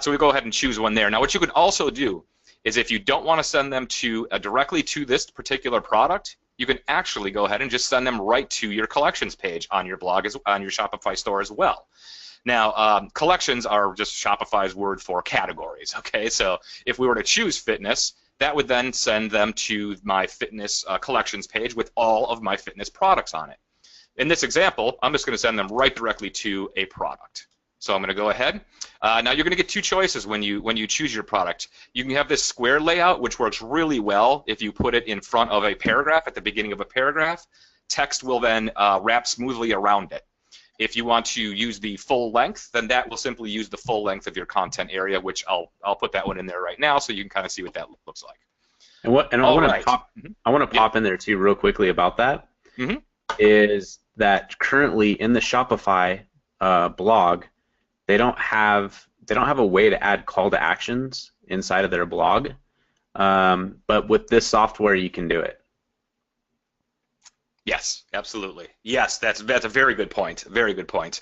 So we go ahead and choose one there. Now what you can also do is, if you don't want to send them to directly to this particular product, you can actually go ahead and just send them right to your collections page on your blog, on your Shopify store as well. Now, collections are just Shopify's word for categories, okay? So if we were to choose fitness, that would then send them to my fitness collections page with all of my fitness products on it. In this example, I'm just going to send them right directly to a product. So I'm going to go ahead. Now you're going to get two choices when you choose your product. You can have this square layout, which works really well if you put it in front of a paragraph, at the beginning of a paragraph. Text will then wrap smoothly around it. If you want to use the full length, then that will simply use the full length of your content area, which I'll put that one in there right now so you can kind of see what that looks like. And I want to pop in there too real quickly about that. Is that currently in the Shopify blog, they don't have a way to add call to actions inside of their blog, but with this software you can do it. Yes, absolutely. Yes, that's a very good point. Very good point.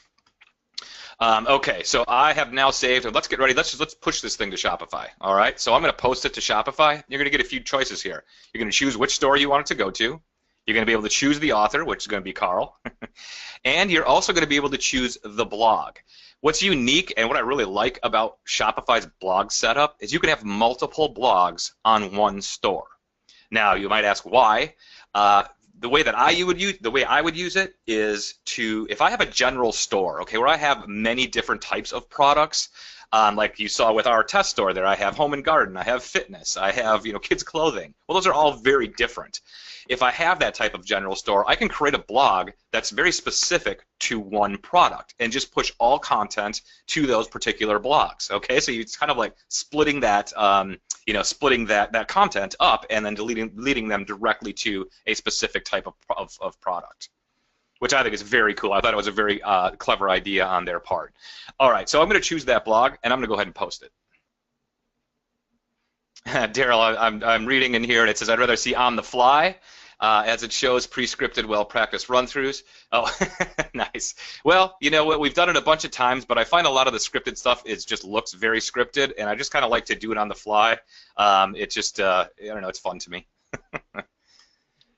Okay, so I have now saved. Let's get ready. Let's push this thing to Shopify. All right. So I'm going to post it to Shopify. You're going to get a few choices here. You're going to choose which store you want it to go to. You're going to be able to choose the author, which is going to be Carl, and you're also going to be able to choose the blog. What's unique and what I really like about Shopify's blog setup is you can have multiple blogs on one store. Now you might ask why. The way I would use it is to, if I have a general store, okay, where I have many different types of products, like you saw with our test store there, I have home and garden, I have fitness, I have kids clothing. Well, those are all very different. If I have that type of general store, I can create a blog that's very specific to one product and just push all content to those particular blogs. Okay, so it's kind of like splitting that, splitting that content up and then leading them directly to a specific type of product, which I think is very cool. I thought it was a very clever idea on their part. All right, so I'm going to choose that blog and I'm going to go ahead and post it. Daryl, I'm reading in here and it says, I'd rather see on the fly as it shows pre-scripted, well-practiced run-throughs. Oh, nice. Well, you know what? We've done it a bunch of times, but I find a lot of the scripted stuff just looks very scripted, and I just kind of like to do it on the fly. It's just, I don't know, it's fun to me.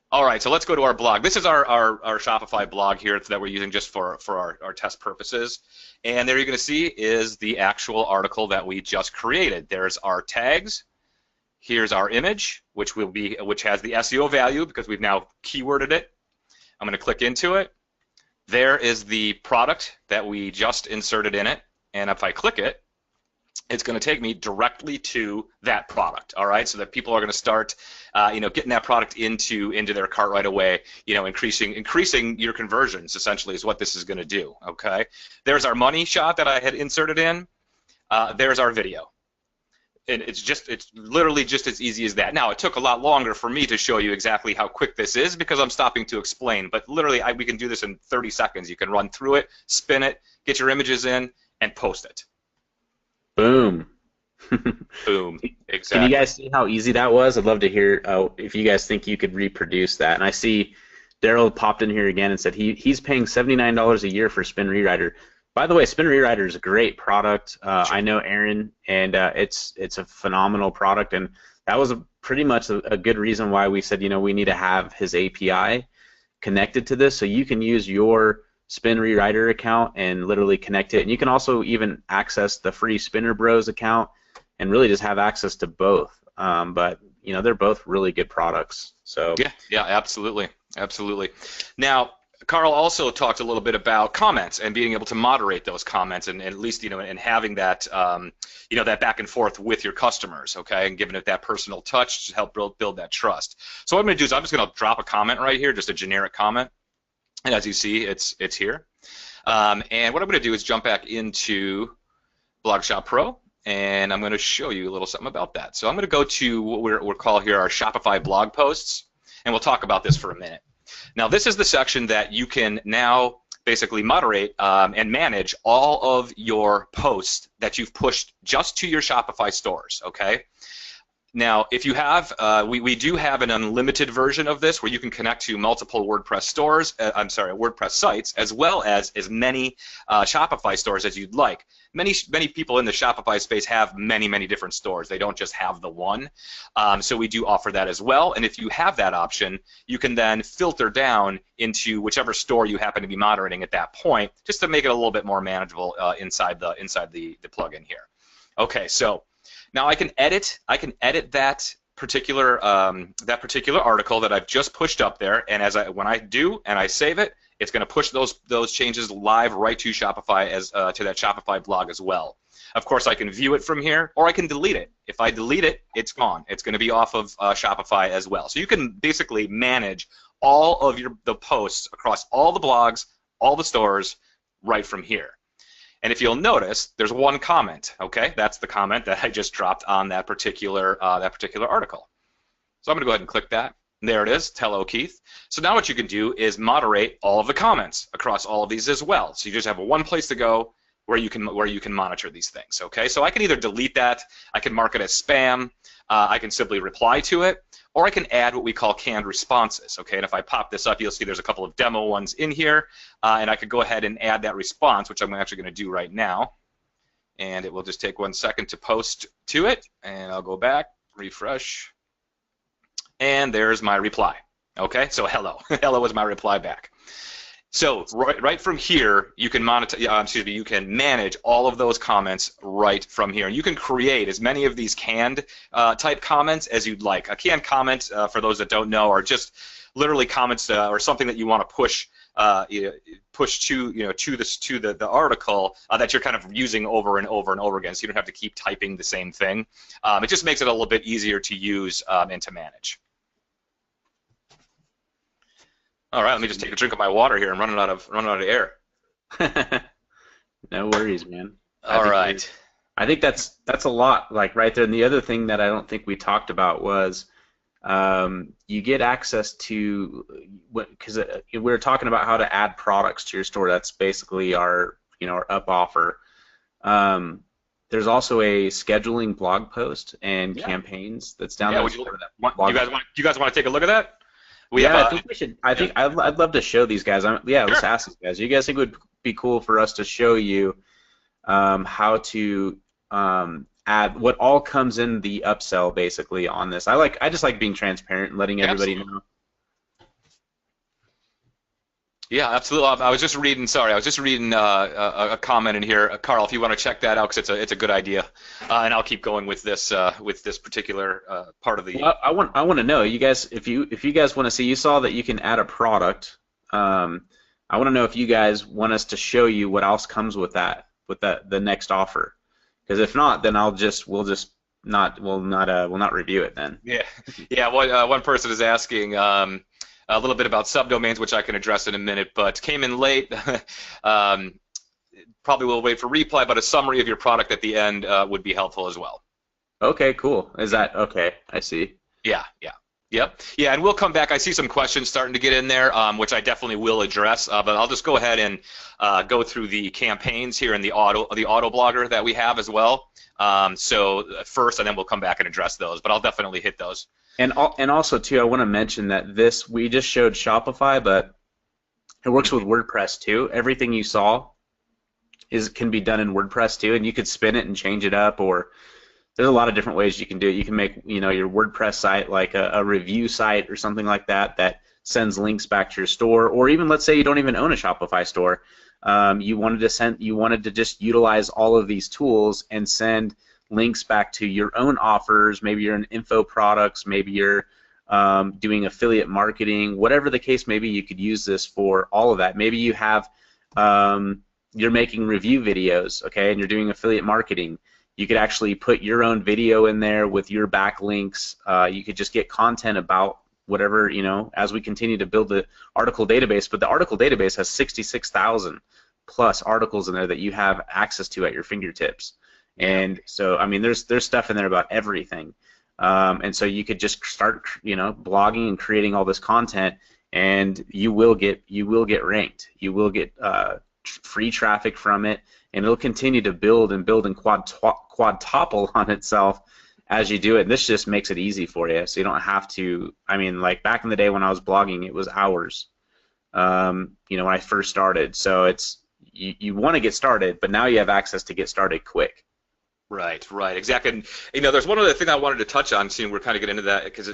All right, so let's go to our blog. This is our Shopify blog here that we're using just for our test purposes. And there you're going to see is the actual article that we just created. There's our tags. Here's our image, which has the SEO value because we've now keyworded it. I'm going to click into it. There is the product that we just inserted in it, and if I click it, it's going to take me directly to that product. All right, so that people are going to start, getting that product into their cart right away. Increasing your conversions essentially is what this is going to do. Okay, there's our money shot that I had inserted in. There's our video. And it's literally just as easy as that. Now, it took a lot longer for me to show you exactly how quick this is because I'm stopping to explain. But literally, we can do this in 30 seconds. You can run through it, spin it, get your images in, and post it. Boom. Boom. Exactly. Can you guys see how easy that was? I'd love to hear if you guys think you could reproduce that. And I see Daryl popped in here again and said he's paying $79 a year for Spin Rewriter. By the way, Spin Rewriter is a great product. I know Aaron, and it's a phenomenal product, and that was pretty much a good reason why we said, we need to have his API connected to this, so you can use your Spin Rewriter account and literally connect it, and you can also even access the free Spinner Bros account and really just have access to both. But they're both really good products. So yeah, absolutely. Now, Carl also talked a little bit about comments and being able to moderate those comments, and at least and having that that back and forth with your customers, okay, and giving it that personal touch to help build that trust. So what I'm going to do is I'm just going to drop a comment right here, just a generic comment, and as you see, it's here. And what I'm going to do is jump back into BlogaShop Pro, and I'm going to show you a little something about that. So I'm going to go to what we'll call here our Shopify blog posts, and we'll talk about this for a minute. Now, this is the section that you can now basically moderate and manage all of your posts that you've pushed just to your Shopify stores, okay? Now, if you have, we do have an unlimited version of this where you can connect to multiple WordPress stores, WordPress sites, as well as many Shopify stores as you'd like. Many people in the Shopify space have many different stores. They don't just have the one. So we do offer that as well. And if you have that option, you can then filter down into whichever store you happen to be moderating at that point, just to make it a little bit more manageable inside the plugin here. Okay, so now I can edit that particular article that I've just pushed up there, and when I do and I save it, it's going to push those changes live right to Shopify to that Shopify blog as well. Of course, I can view it from here, or I can delete it. If I delete it, it's gone. It's going to be off of Shopify as well. So you can basically manage all of the posts across all the blogs, all the stores, right from here. And if you'll notice, there's one comment. Okay, that's the comment that I just dropped on that particular article. So I'm going to go ahead and click that. There it is. Hello, Keith. So now what you can do is moderate all of the comments across all of these as well. So you just have one place to go where you can monitor these things. Okay, so I can either delete that, I can mark it as spam, I can simply reply to it, or I can add what we call canned responses. Okay, and if I pop this up, you'll see there's a couple of demo ones in here, and I could go ahead and add that response, which I'm actually going to do right now. And it will just take 1 second to post to it, and I'll go back, refresh, and there's my reply. Okay, so hello. Hello is my reply back. So right from here, you can you can manage all of those comments right from here. And you can create as many of these canned type comments as you'd like. A canned comment, for those that don't know, are just literally comments or something that you want to push to the article that you're kind of using over and over and over again, so you don't have to keep typing the same thing. It just makes it a little bit easier to use and to manage. All right, let me just take a drink of my water here. I'm running out of air. No worries, man. All right. I think that's a lot, like right there. And the other thing that I don't think we talked about was you get access to, because we were talking about how to add products to your store. That's basically our up offer. There's also a scheduling blog post and campaigns that's down there. Do you guys want to take a look at that? I think we should. I'd love to show these guys. Let's ask these guys. You guys think it would be cool for us to show you how to add what all comes in the upsell basically on this? I just like being transparent and letting everybody know. Yeah, absolutely. I was just reading. Sorry, I was just reading a comment in here, Carl. If you want to check that out, because it's a good idea, and I'll keep going with this particular part of the. Well, I want to know, you guys, if you guys want to see, you saw that you can add a product. I want to know if you guys want us to show you what else comes with the next offer, because if not, then we'll not review it then. Yeah. One person is asking. A little bit about subdomains, which I can address in a minute, but came in late. Probably will wait for reply, but a summary of your product at the end would be helpful as well. Okay, cool. Is that okay? I see. Yeah, and we'll come back. I see some questions starting to get in there, which I definitely will address, but I'll just go ahead and go through the campaigns here in the auto blogger that we have as well. So first, and then we'll come back and address those, but I'll definitely hit those. And also too, I want to mention that we just showed Shopify, but it works with WordPress too. Everything you saw can be done in WordPress too, and you could spin it and change it up, or there's a lot of different ways you can do it. You can make your WordPress site like a review site or something like that sends links back to your store, or even let's say you don't even own a Shopify store. You wanted to just utilize all of these tools and send links back to your own offers, maybe your info products, maybe your doing affiliate marketing, whatever the case may be, you could use this for all of that. Maybe you have you're making review videos, okay, and you're doing affiliate marketing. You could actually put your own video in there with your backlinks. You could just get content about whatever, as we continue to build the article database. But the article database has 66,000 plus articles in there that you have access to at your fingertips. And so, I mean, there's stuff in there about everything. And so you could just start, blogging and creating all this content, and you will get ranked. You will get free traffic from it, and it'll continue to build and quadtuple on itself as you do it. And this just makes it easy for you, so you don't have to. I mean, like back in the day when I was blogging, it was hours. When I first started. So it's you want to get started, but now you have access to get started quick. Right, exactly. And there's one other thing I wanted to touch on, seeing we're kind of getting into that, because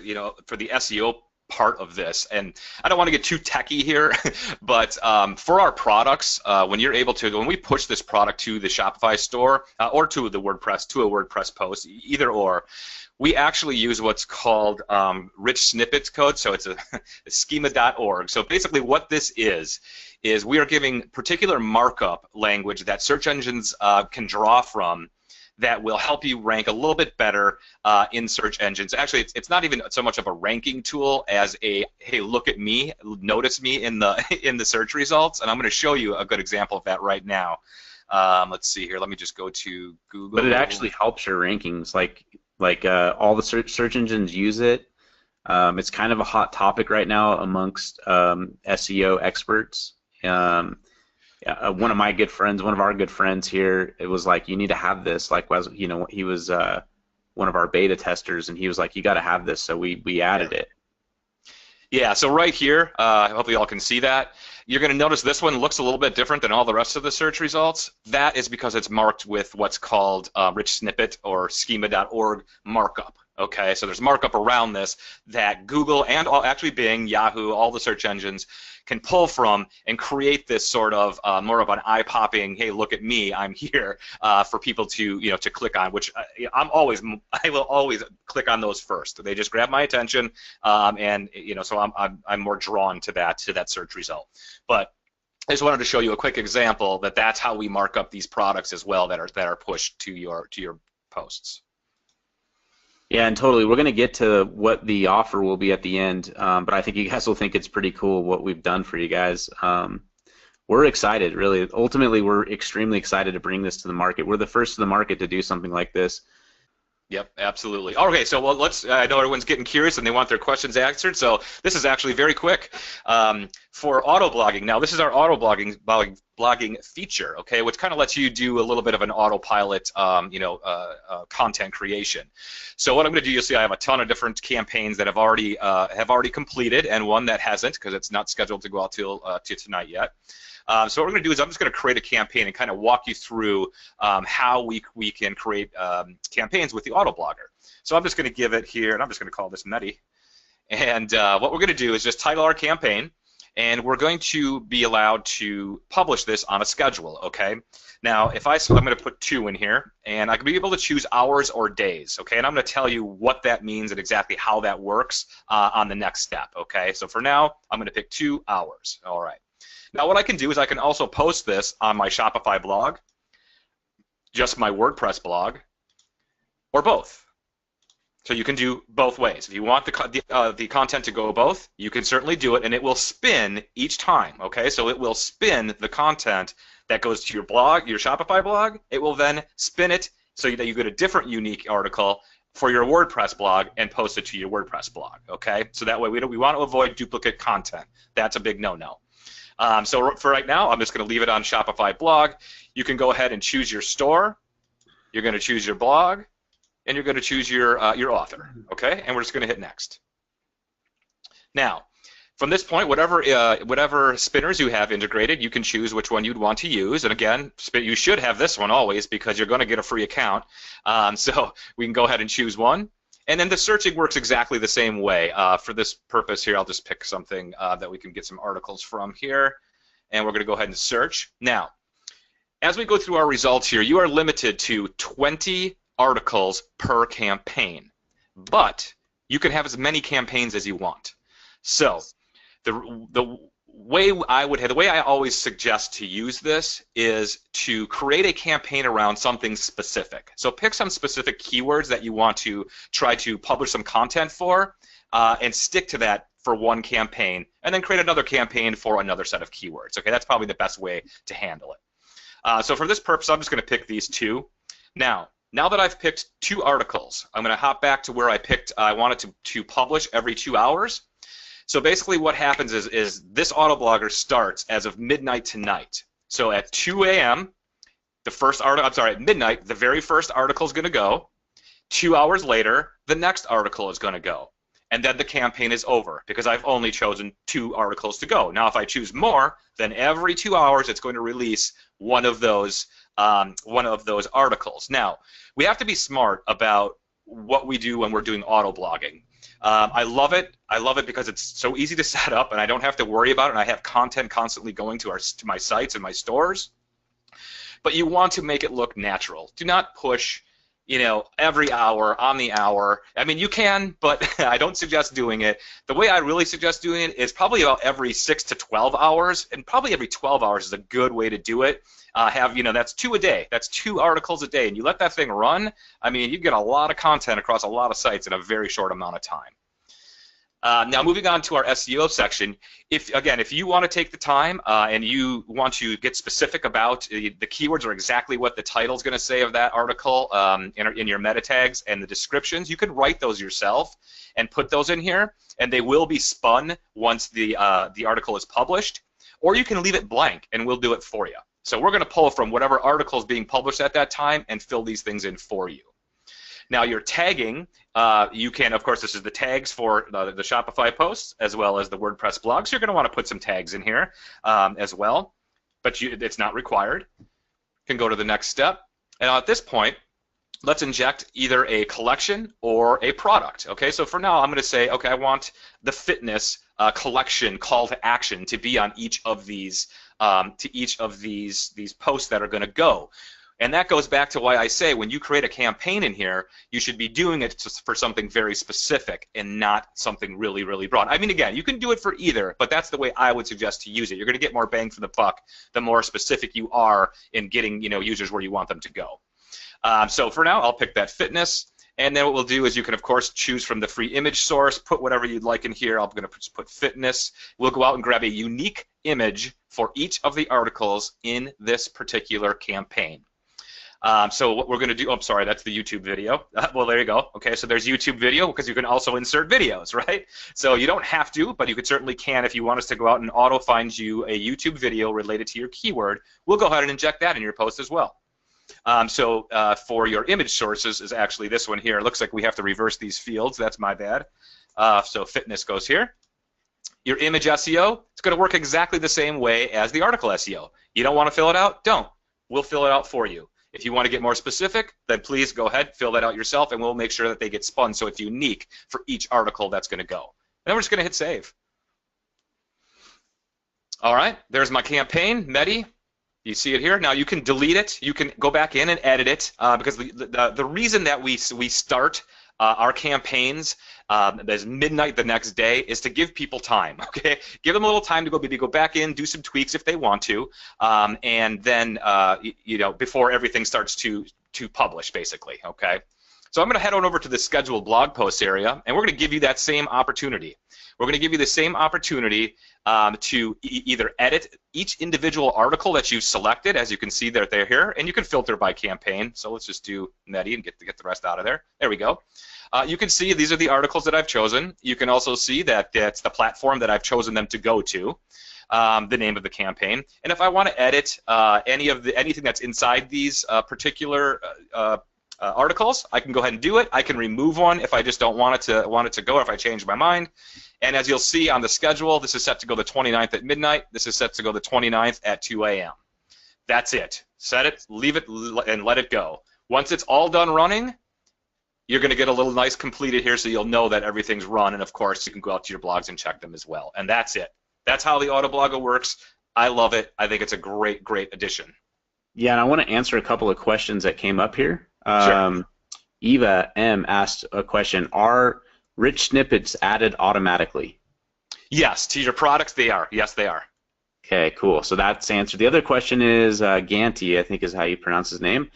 for the SEO part of this, and I don't want to get too techy here, but for our products, when we push this product to the Shopify store or to a WordPress post, either or, we actually use what's called rich snippets code. So it's a schema.org. So basically what this is we are giving particular markup language that search engines can draw from that will help you rank a little bit better in search engines. Actually, it's not even so much of a ranking tool as a, hey, look at me, notice me in the search results, and I'm going to show you a good example of that right now. Let's see here. Let me just go to Google. But it actually helps your rankings. Like all the search engines use it. It's kind of a hot topic right now amongst SEO experts. One of my good friends, one of our good friends here, it was like, you need to have this. Like, he was one of our beta testers, and he was like, you got to have this. So we added it. Yeah. So right here, hopefully y'all can see that. You're going to notice this one looks a little bit different than all the rest of the search results. That is because it's marked with what's called rich snippet or schema.org markup. Okay, so there's markup around this that Google and actually Bing, Yahoo, all the search engines can pull from and create this sort of more of an eye-popping, hey, look at me, I'm here, for people to to click on. Which I will always click on those first. They just grab my attention, and so I'm more drawn to that search result. But I just wanted to show you a quick example that's how we mark up these products as well that are pushed to your posts. Yeah, and totally. We're going to get to what the offer will be at the end, but I think you guys will think it's pretty cool what we've done for you guys. We're excited, really. Ultimately, we're extremely excited to bring this to the market. We're the first to the market to do something like this. Yep, absolutely. Okay, so I know everyone's getting curious and they want their questions answered, so this is actually very quick. For auto blogging, now this is our auto blogging feature, okay, which kind of lets you do a little bit of an autopilot, content creation. So what I'm going to do, you'll see I have a ton of different campaigns that have already completed, and one that hasn't because it's not scheduled to go out till tonight yet. So what we're going to do is I'm just going to create a campaign and kind of walk you through how we can create campaigns with the Autoblogger. So I'm just going to give it here, and I'm just going to call this Medi. And what we're going to do is just title our campaign, and we're going to be allowed to publish this on a schedule, okay? Now, I'm going to put 2 in here, and I can be able to choose hours or days, okay? And I'm going to tell you what that means and exactly how that works on the next step, okay? So for now, I'm going to pick 2 hours, all right. Now what I can do is I can also post this on my Shopify blog, just my WordPress blog, or both. So you can do both ways. If you want the content to go both, you can certainly do it, and it will spin each time, okay? So it will spin the content that goes to your blog, your Shopify blog. It will then spin it so that you get a different unique article for your WordPress blog and post it to your WordPress blog, okay? So that way we want to avoid duplicate content. That's a big no-no. So for right now, I'm just going to leave it on Shopify blog. You can go ahead and choose your store. You're going to choose your blog, and you're going to choose your author. Okay, and we're just going to hit next. Now, from this point, whatever spinners you have integrated, you can choose which one you'd want to use. And again, you should have this one always because you're going to get a free account. So we can go ahead and choose one. And then the searching works exactly the same way. For this purpose here, I'll just pick something that we can get some articles from here, and we're going to go ahead and search. Now, as we go through our results here, you are limited to 20 articles per campaign, but you can have as many campaigns as you want. So the way I always suggest to use this is to create a campaign around something specific. So pick some specific keywords that you want to try to publish some content for, and stick to that for one campaign, and then create another campaign for another set of keywords. Okay, that's probably the best way to handle it. So for this purpose, I'm just going to pick these two. Now that I've picked 2 articles, I'm going to hop back to where I wanted to publish every 2 hours. So basically what happens is this autoblogger starts as of midnight tonight. So at 2 a.m., at midnight, the very first article is going to go. 2 hours later, the next article is going to go. And then the campaign is over because I've only chosen 2 articles to go. Now, if I choose more, then every 2 hours it's going to release one of those articles. Now, we have to be smart about what we do when we're doing auto blogging. I love it. I love it because it's so easy to set up, and I don't have to worry about it. And I have content constantly going to my sites and my stores. But you want to make it look natural. Do not push, every hour on the hour. I mean, you can, but I don't suggest doing it. The way I really suggest doing it is probably about every 6 to 12 hours, and probably every 12 hours is a good way to do it. That's 2 a day. That's 2 articles a day, and you let that thing run. I mean, you get a lot of content across a lot of sites in a very short amount of time. Now, moving on to our SEO section, if you want to take the time and you want to get specific about the keywords or exactly what the title is going to say of that article in your meta tags and the descriptions, you can write those yourself and put those in here, and they will be spun once the article is published, or you can leave it blank, and we'll do it for you. So we're going to pull from whatever article is being published at that time and fill these things in for you. Now, your tagging, you can, of course, this is the tags for the Shopify posts as well as the WordPress blogs. You're going to want to put some tags in here as well, but it's not required. You can go to the next step. And at this point, let's inject either a collection or a product. Okay, so for now, I'm going to say, okay, I want the fitness collection call to action to be on each of these these posts that are going to go. And that goes back to why I say when you create a campaign in here, you should be doing it for something very specific and not something really, really broad. I mean, again, you can do it for either, but that's the way I would suggest to use it. You're going to get more bang for the buck the more specific you are in getting users where you want them to go. So for now, I'll pick that fitness. And then what we'll do is you can, of course, choose from the free image source, put whatever you'd like in here. I'm going to put fitness. We'll go out and grab a unique image for each of the articles in this particular campaign. So what we're going to do, that's the YouTube video. Well, there you go. Okay, so there's YouTube video because you can also insert videos, right? So you don't have to, but you could certainly can if you want us to go out and auto find you a YouTube video related to your keyword. We'll go ahead and inject that in your post as well. For your image sources is actually this one here. It looks like we have to reverse these fields. That's my bad. So fitness goes here. Your image SEO, it's going to work exactly the same way as the article SEO. You don't want to fill it out? Don't. We'll fill it out for you. If you want to get more specific, then please go ahead, fill that out yourself, and we'll make sure that they get spun so it's unique for each article that's going to go. And then we're just going to hit save. All right, there's my campaign, Medi. You see it here. Now you can delete it. You can go back in and edit it because the reason that we start our campaigns as midnight the next day is to give people time. Okay, give them a little time to go back in, do some tweaks if they want to, and then before everything starts to publish, basically. Okay. So I'm going to head on over to the scheduled blog posts area, and we're going to give you that same opportunity. We're going to give you the same opportunity to either edit each individual article that you've selected, as you can see that they're here, and you can filter by campaign. So let's just do Medi and get the rest out of there. There we go. You can see these are the articles that I've chosen. You can also see that that's the platform that I've chosen them to go to, the name of the campaign. And if I want to edit anything that's inside these particular articles, I can go ahead and do it. I can remove one if I just don't want it to go, or if I change my mind. And as you'll see on the schedule, this is set to go the 29th at midnight. This is set to go the 29th at 2 a.m. That's it. Set it, leave it, and let it go. Once it's all done running, you're going to get a little nice completed here, so you'll know that everything's run. And of course, you can go out to your blogs and check them as well. And that's it. That's how the Autoblogger works. I love it. I think it's a great, great addition. Yeah, and I want to answer a couple of questions that came up here. Sure. Eva M asked a question: are Rich snippets added automatically. Yes, to your products, they are. Yes, they are. Okay, cool. So that's answered. The other question is Ganti, I think is how you pronounce his name.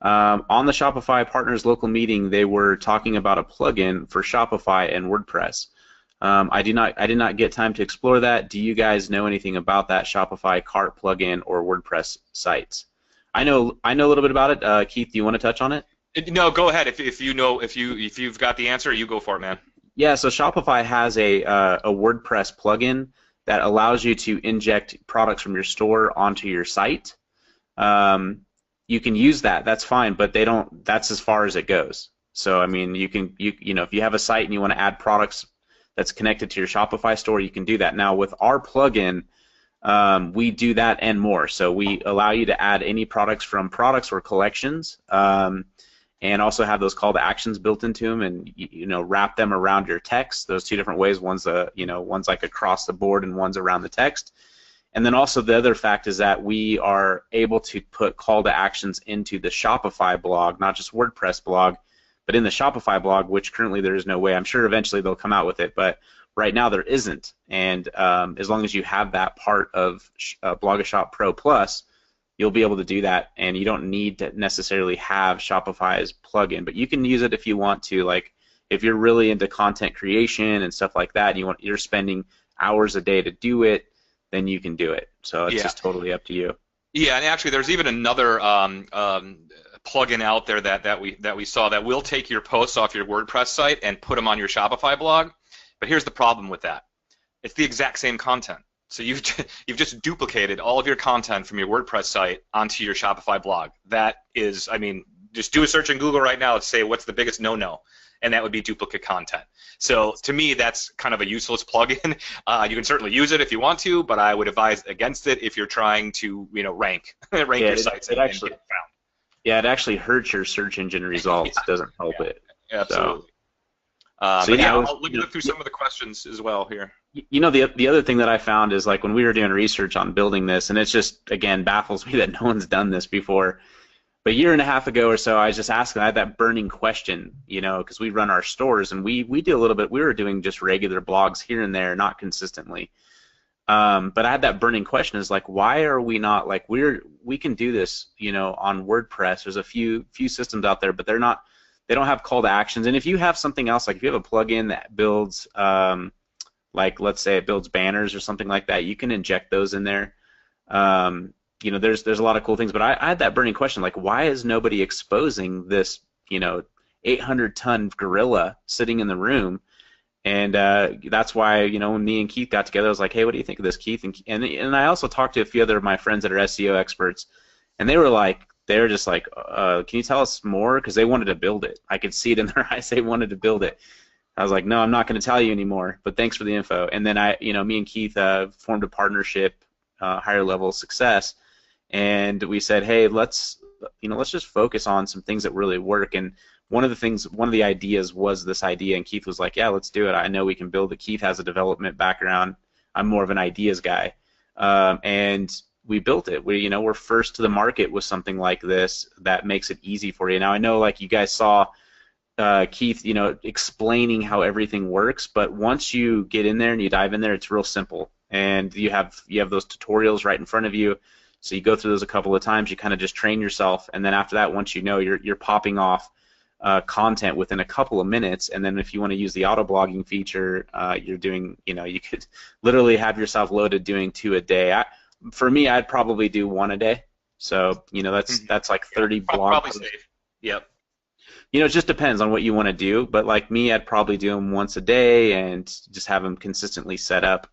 On the Shopify Partners local meeting, they were talking about a plugin for Shopify and WordPress. I did not get time to explore that. Do you guys know anything about that Shopify cart plugin or WordPress sites? I know a little bit about it. Keith, do you want to touch on it? No, go ahead. If you know if you've got the answer, you go for it, man. Yeah, so Shopify has a WordPress plugin that allows you to inject products from your store onto your site. You can use that. That's fine, but they don't. That's as far as it goes. So I mean, you know if you have a site and you want to add products that's connected to your Shopify store, you can do that. Now with our plugin, we do that and more. So we allow you to add any products from products or collections. And also have those call to actions built into them, and you know wrap them around your text. Those two different ways. One's one's like across the board, and one's around the text. And then also the other fact is that we are able to put call to actions into the Shopify blog, not just WordPress blog, but in the Shopify blog, which currently there is no way. I'm sure eventually they'll come out with it, but right now there isn't. And as long as you have that part of BlogaShop Pro Plus, you'll be able to do that, and you don't need to necessarily have Shopify's plugin, but you can use it if you want to. Like if you're really into content creation and stuff like that, and you're spending hours a day to do it, then you can do it. So it's just totally up to you. Yeah, and actually, there's even another plugin out there that we saw that will take your posts off your WordPress site and put them on your Shopify blog. But here's the problem with that: it's the exact same content. So you've just duplicated all of your content from your WordPress site onto your Shopify blog. That is, I mean, just do a search in Google right now and say what's the biggest no-no, and that would be duplicate content. So to me, that's kind of a useless plugin. You can certainly use it if you want to, but I would advise against it if you're trying to, rank your sites and get found. Yeah, it actually hurts your search engine results. It doesn't help it. Absolutely. So I'll look through some of the questions as well here. You know, the other thing that I found is like when we were doing research on building this, and it's just, again, baffles me that no one's done this before. But a year and a half ago or so, I was just asking, I had that burning question, because we run our stores, and we do a little bit, we were doing just regular blogs here and there, not consistently. But I had that burning question is like, why are we not, like, we can do this, on WordPress. There's a few systems out there, but they don't have call to actions. And if you have something else, like if you have a plugin that builds, like let's say it builds banners or something like that, you can inject those in there. There's a lot of cool things, but I had that burning question, like why is nobody exposing this 800-ton gorilla sitting in the room? And that's why when me and Keith got together, I was like, hey, what do you think of this, Keith? And I also talked to a few other of my friends that are SEO experts, and they were just like, can you tell us more? Because they wanted to build it. I could see it in their eyes. They wanted to build it. I was like, no, I'm not going to tell you anymore, but thanks for the info. And then me and Keith formed a partnership, higher level success, and we said, hey, let's just focus on some things that really work. And one of the ideas was this idea, and Keith was like, yeah, let's do it. I know we can build it. Keith has a development background. I'm more of an ideas guy, and we built it. We're first to the market with something like this that makes it easy for you. Now I know, like you guys saw. Keith, explaining how everything works, but once you get in there and you dive in there, it's real simple, and you have those tutorials right in front of you, so you go through those a couple of times, you kind of just train yourself, and then after that, once you're popping off content within a couple of minutes, and then if you want to use the auto blogging feature, you're doing, you could literally have yourself loaded doing 2 a day. For me, I'd probably do 1 a day, so that's like 30 blog posts. Safe. Yep. It just depends on what you want to do, but like me, I'd probably do them once a day and just have them consistently set up.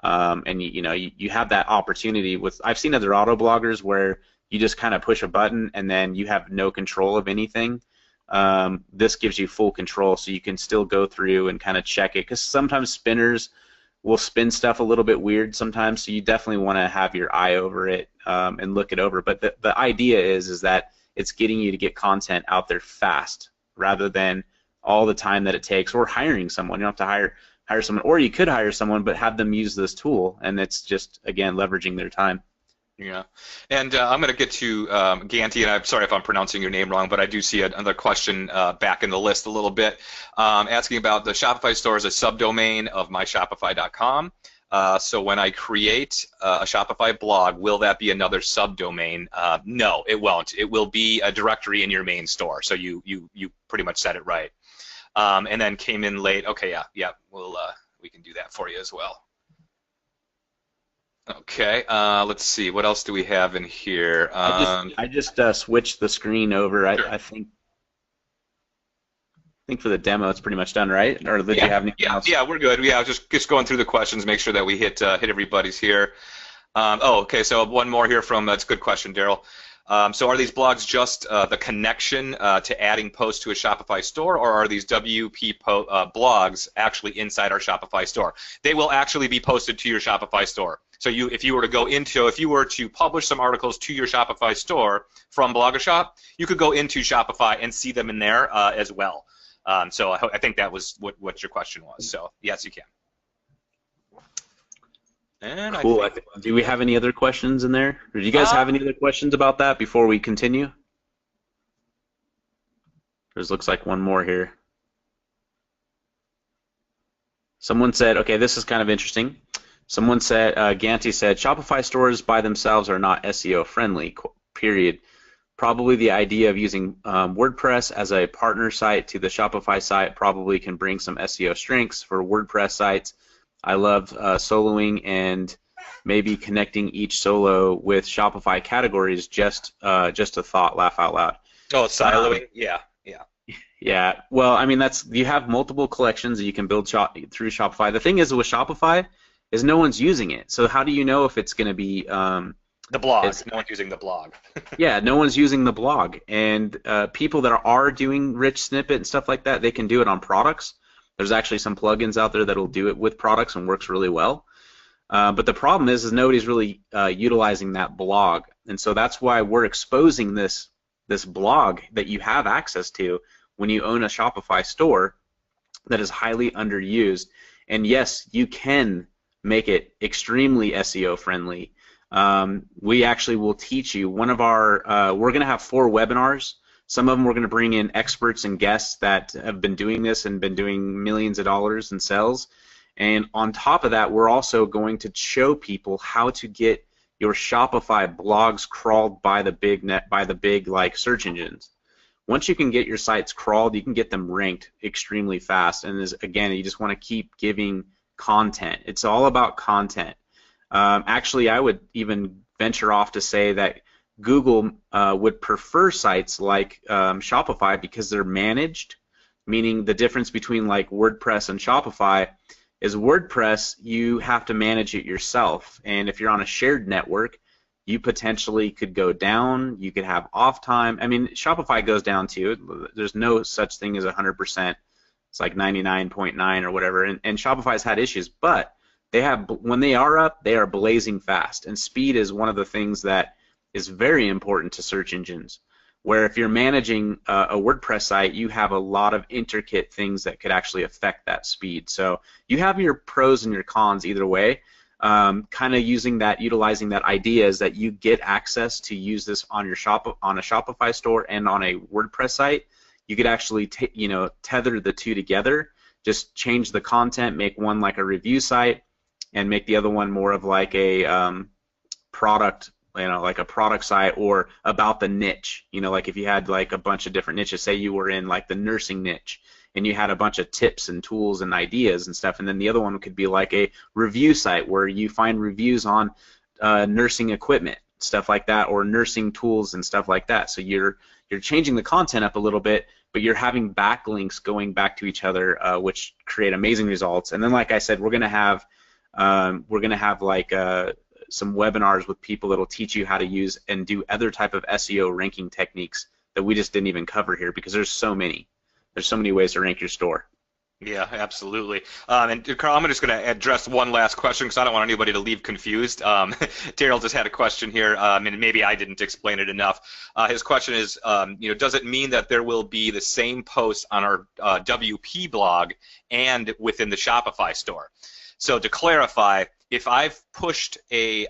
And you have that opportunity I've seen other auto bloggers where you just kind of push a button and then you have no control of anything. This gives you full control, so you can still go through and kind of check it, because sometimes spinners will spin stuff a little bit weird sometimes, so you definitely want to have your eye over it and look it over. But the idea is that it's getting you to get content out there fast, rather than all the time that it takes, or hiring someone. You don't have to hire someone, or you could hire someone but have them use this tool, and it's just, again, leveraging their time. Yeah, and I'm going to get to Ganti, and I'm sorry if I'm pronouncing your name wrong, but I do see another question back in the list a little bit, asking about the Shopify store as a subdomain of myshopify.com. So when I create a Shopify blog, will that be another subdomain? No, it won't. It will be a directory in your main store. So you pretty much said it right. And then came in late. Okay, yeah, we can do that for you as well. Okay, let's see. What else do we have in here? I just switched the screen over. Sure. I think for the demo it's pretty much done, right? Or did you have anything else? Yeah, we're good. Yeah, just going through the questions, make sure that we hit everybody's here. Okay. So one more here from that's a good question, Daryl. So are these blogs just the connection to adding posts to a Shopify store, or are these WP blogs actually inside our Shopify store? They will actually be posted to your Shopify store. So if you were to publish some articles to your Shopify store from BlogaShop, you could go into Shopify and see them in there as well. So I think that was what your question was. So yes, you can. And cool. Do we have any other questions in there? Or do you guys have any other questions about that before we continue? There's looks like one more here. Someone said, okay, this is kind of interesting. Someone said, Ganti said, Shopify stores by themselves are not SEO friendly, period. Probably the idea of using WordPress as a partner site to the Shopify site probably can bring some SEO strengths for WordPress sites. I love soloing and maybe connecting each solo with Shopify categories. Just a thought. Laugh out loud. Oh, siloing. Yeah. Yeah. Well, I mean, you have multiple collections that you can build through Shopify. The thing is with Shopify is no one's using it. So how do you know if it's going to be the blog? No one's using the blog. Yeah, no one's using the blog. And people that are doing rich snippet and stuff like that, they can do it on products. There's actually some plugins out there that'll do it with products and works really well. But the problem is nobody's really utilizing that blog. And so that's why we're exposing this blog that you have access to when you own a Shopify store that is highly underused. And yes, you can make it extremely SEO friendly. We actually will teach you. We're going to have 4 webinars. Some of them we're going to bring in experts and guests that have been doing this and been doing millions of dollars in sales. And on top of that, we're also going to show people how to get your Shopify blogs crawled by the big like search engines. Once you can get your sites crawled, you can get them ranked extremely fast. And again, you just want to keep giving content. It's all about content. Actually, I would even venture off to say that Google would prefer sites like Shopify because they're managed, meaning the difference between like WordPress and Shopify is WordPress, you have to manage it yourself. And if you're on a shared network, you potentially could go down, you could have off time. I mean, Shopify goes down too. There's no such thing as 100%. It's like 99.9 or whatever. And Shopify's had issues, but when they are up, they are blazing fast. And speed is one of the things that is very important to search engines, where if you're managing a WordPress site, you have a lot of intricate things that could actually affect that speed. So you have your pros and your cons either way. Kind of utilizing that idea is that you get access to use this on a Shopify store and on a WordPress site. You could actually tether the two together. Just change the content, make one like a review site, and make the other one more of like a product. Like a product site or about the niche. Like if you had like a bunch of different niches, say you were in like the nursing niche and you had a bunch of tips and tools and ideas and stuff, and then the other one could be like a review site where you find reviews on nursing equipment, stuff like that, or nursing tools and stuff like that. So you're changing the content up a little bit, but you're having backlinks going back to each other, which create amazing results. And then, like I said, we're gonna have like some webinars with people that'll teach you how to use and do other type of SEO ranking techniques that we just didn't even cover here because there's so many ways to rank your store. Yeah, absolutely. And Carl, I'm just going to address one last question because I don't want anybody to leave confused. Daryl just had a question here, and maybe I didn't explain it enough. His question is, does it mean that there will be the same posts on our WP blog and within the Shopify store? So to clarify, if I've published an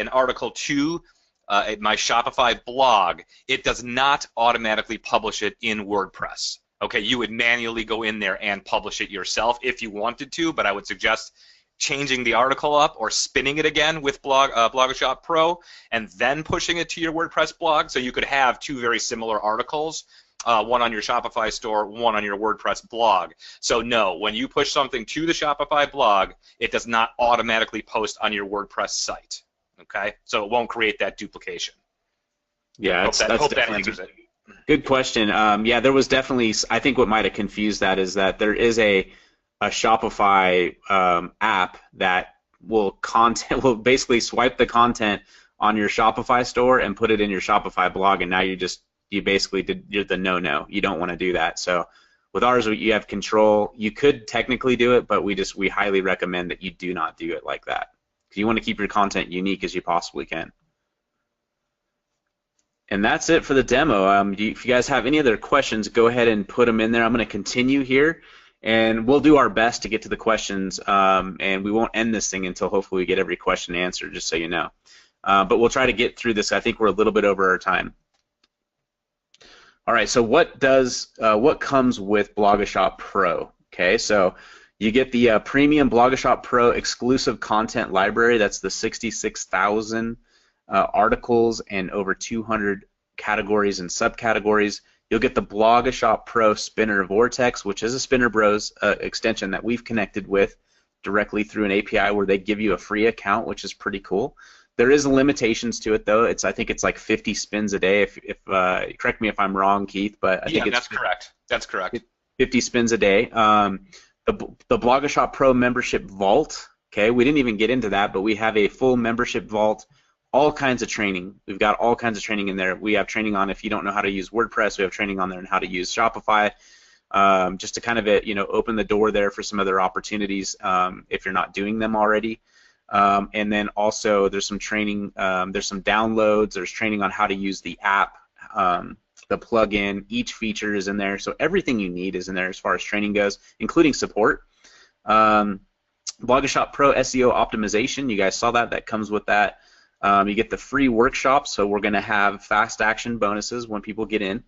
article to my Shopify blog, it does not automatically publish it in WordPress. Okay, you would manually go in there and publish it yourself if you wanted to, but I would suggest changing the article up or spinning it again with BlogaShop Pro and then pushing it to your WordPress blog, so you could have two very similar articles, one on your Shopify store, one on your WordPress blog. So no, when you push something to the Shopify blog, it does not automatically post on your WordPress site. Okay, so it won't create that duplication. Yeah, Hope that answers it. Good question. Yeah, there was definitely, I think what might have confused that is that there is a Shopify app that will basically swipe the content on your Shopify store and put it in your Shopify blog, and now you're the no-no. You don't want to do that. So with ours, you have control. You could technically do it, but we highly recommend that you do not do it like that, because you want to keep your content unique as you possibly can. And that's it for the demo. If you guys have any other questions, go ahead and put them in there. I'm going to continue here, and we'll do our best to get to the questions, and we won't end this thing until hopefully we get every question answered, just so you know. But we'll try to get through this. I think we're a little bit over our time. All right, so what comes with BlogaShop Pro? Okay, so you get the premium BlogaShop Pro exclusive content library. That's the 66,000 articles and over 200 categories and subcategories. You'll get the BlogaShop Pro Spinner Vortex, which is a Spinner Bros extension that we've connected with directly through an API where they give you a free account, which is pretty cool. There is limitations to it, though. I think it's like 50 spins a day. If correct me if I'm wrong, Keith, but I think it's correct. That's correct. 50 spins a day. The BlogaShop Pro membership vault. Okay, we didn't even get into that, but we have a full membership vault. All kinds of training. We've got all kinds of training in there. We have training on if you don't know how to use WordPress. We have training on there on how to use Shopify. Just to kind of open the door there for some other opportunities if you're not doing them already. And then also there's some training, there's some downloads, there's training on how to use the app, the plugin, each feature is in there. So everything you need is in there as far as training goes, including support. BlogaShop Pro SEO optimization, you guys saw that comes with that. You get the free workshop, so we're going to have fast action bonuses when people get in.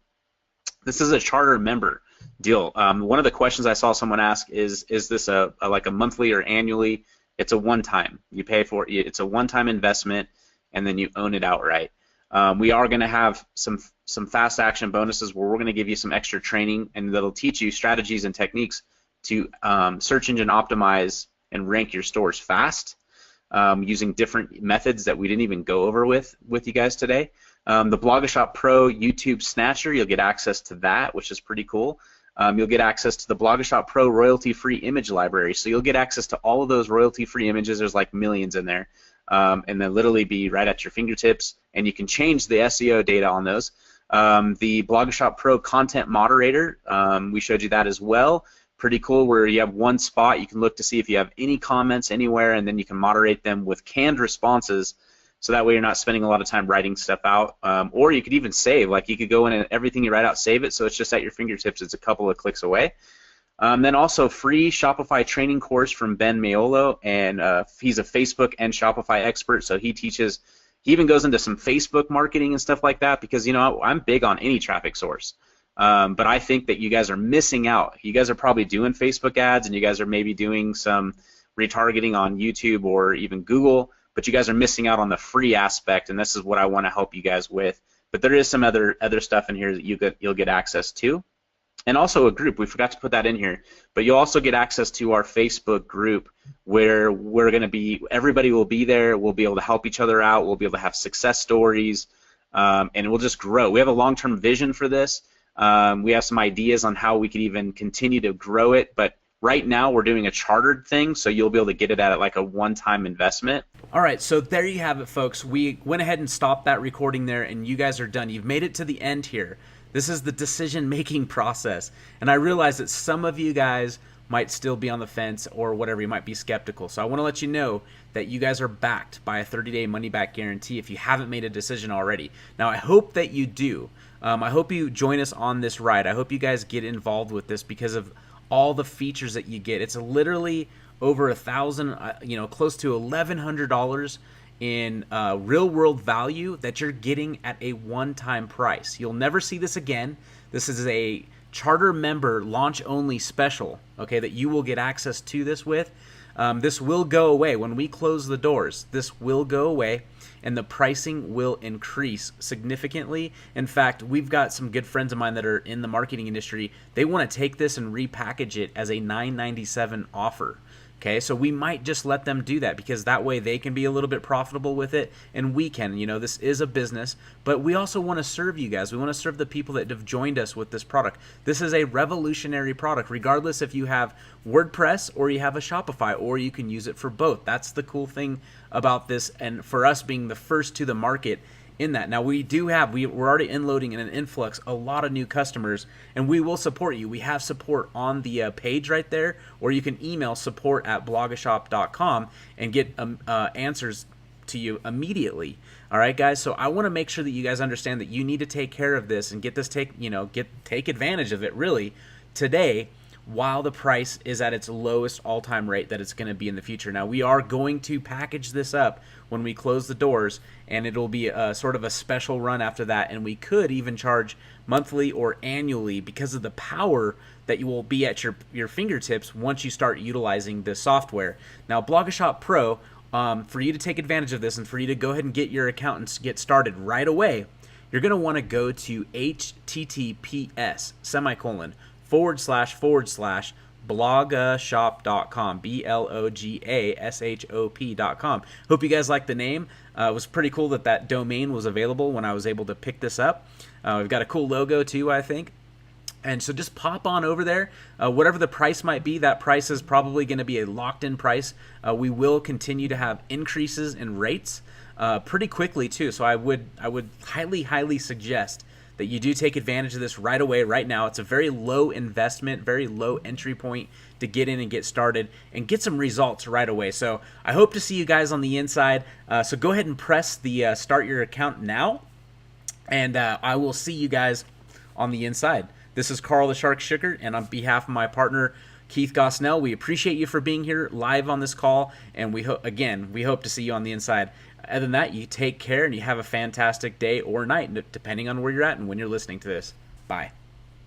This is a charter member deal. One of the questions I saw someone ask is this like a monthly or annually? It's a one-time. You pay for it. It's a one-time investment, and then you own it outright. We are going to have some fast action bonuses where we're going to give you some extra training, and that'll teach you strategies and techniques to search engine optimize and rank your stores fast. Using different methods that we didn't even go over with you guys today. The BlogaShop Pro YouTube Snatcher, you'll get access to that, which is pretty cool. You'll get access to the BlogaShop Pro royalty-free image library. So you'll get access to all of those royalty-free images. There's like millions in there. And they'll literally be right at your fingertips, and you can change the SEO data on those. The BlogaShop Pro Content Moderator, we showed you that as well. Pretty cool, where you have one spot you can look to see if you have any comments anywhere, and then you can moderate them with canned responses, so that way you're not spending a lot of time writing stuff out. Or you could even save, like you could go in and everything you write out, save it, so it's just at your fingertips. It's a couple of clicks away. Then also free Shopify training course from Ben Maiolo, and he's a Facebook and Shopify expert, so he even goes into some Facebook marketing and stuff like that, because I'm big on any traffic source. But I think that you guys are missing out. You guys are probably doing Facebook ads, and you guys are maybe doing some retargeting on YouTube or even Google, but you guys are missing out on the free aspect, and this is what I want to help you guys with. But there is some other stuff in here that you'll get access to. And also a group. We forgot to put that in here. But you'll also get access to our Facebook group, where we're going to be, everybody will be there. We'll be able to help each other out. We'll be able to have success stories, and we'll just grow. We have a long-term vision for this. We have some ideas on how we could even continue to grow it, but right now we're doing a chartered thing, so you'll be able to get it at like a one-time investment. All right, so there you have it, folks. We went ahead and stopped that recording there, and you guys are done. You've made it to the end here. This is the decision-making process, and I realize that some of you guys might still be on the fence or whatever. You might be skeptical. So I want to let you know that you guys are backed by a 30-day money-back guarantee if you haven't made a decision already. Now, I hope that you do. I hope you join us on this ride. I hope you guys get involved with this because of all the features that you get. It's literally over $1,000, close to $1,100 in real world value that you're getting at a one-time price. You'll never see this again. This is a charter member launch only special, okay, that you will get access to this with. This will go away when we close the doors. This will go away, and the pricing will increase significantly. In fact, we've got some good friends of mine that are in the marketing industry. They want to take this and repackage it as a $9.97 offer. Okay, so we might just let them do that because that way they can be a little bit profitable with it, and we can. This is a business, but we also want to serve you guys. We want to serve the people that have joined us with this product. This is a revolutionary product, regardless if you have WordPress or you have a Shopify, or you can use it for both. That's the cool thing about this, and for us being the first to the market in that. Now we're already inloading in an influx a lot of new customers, and we will support you. We have support on the page right there, or you can email support@blogashop.com and get answers to you immediately. All right, guys. So I want to make sure that you guys understand that you need to take care of this and take advantage of it really today, while the price is at its lowest all-time rate that it's going to be in the future. Now, we are going to package this up when we close the doors, and it'll be a sort of a special run after that, and we could even charge monthly or annually because of the power that you will be at your fingertips once you start utilizing this software. Now, BlogaShop Pro, for you to take advantage of this and for you to go ahead and get your account and get started right away, you're going to want to go to https://blogashop.com, blogashop.com. Hope you guys like the name. It was pretty cool that domain was available when I was able to pick this up. We've got a cool logo too, I think. And so just pop on over there. Whatever the price might be, that price is probably going to be a locked-in price. We will continue to have increases in rates pretty quickly too. So I would highly suggest that you do take advantage of this right away, right now. It's a very low investment, very low entry point to get in and get started and get some results right away. So I hope to see you guys on the inside. So go ahead and press the start your account now, and I will see you guys on the inside. This is Carl the Shark Sugar, and on behalf of my partner, Keith Gosnell, we appreciate you for being here live on this call, and we hope to see you on the inside. Other than that, you take care and you have a fantastic day or night, depending on where you're at and when you're listening to this. Bye.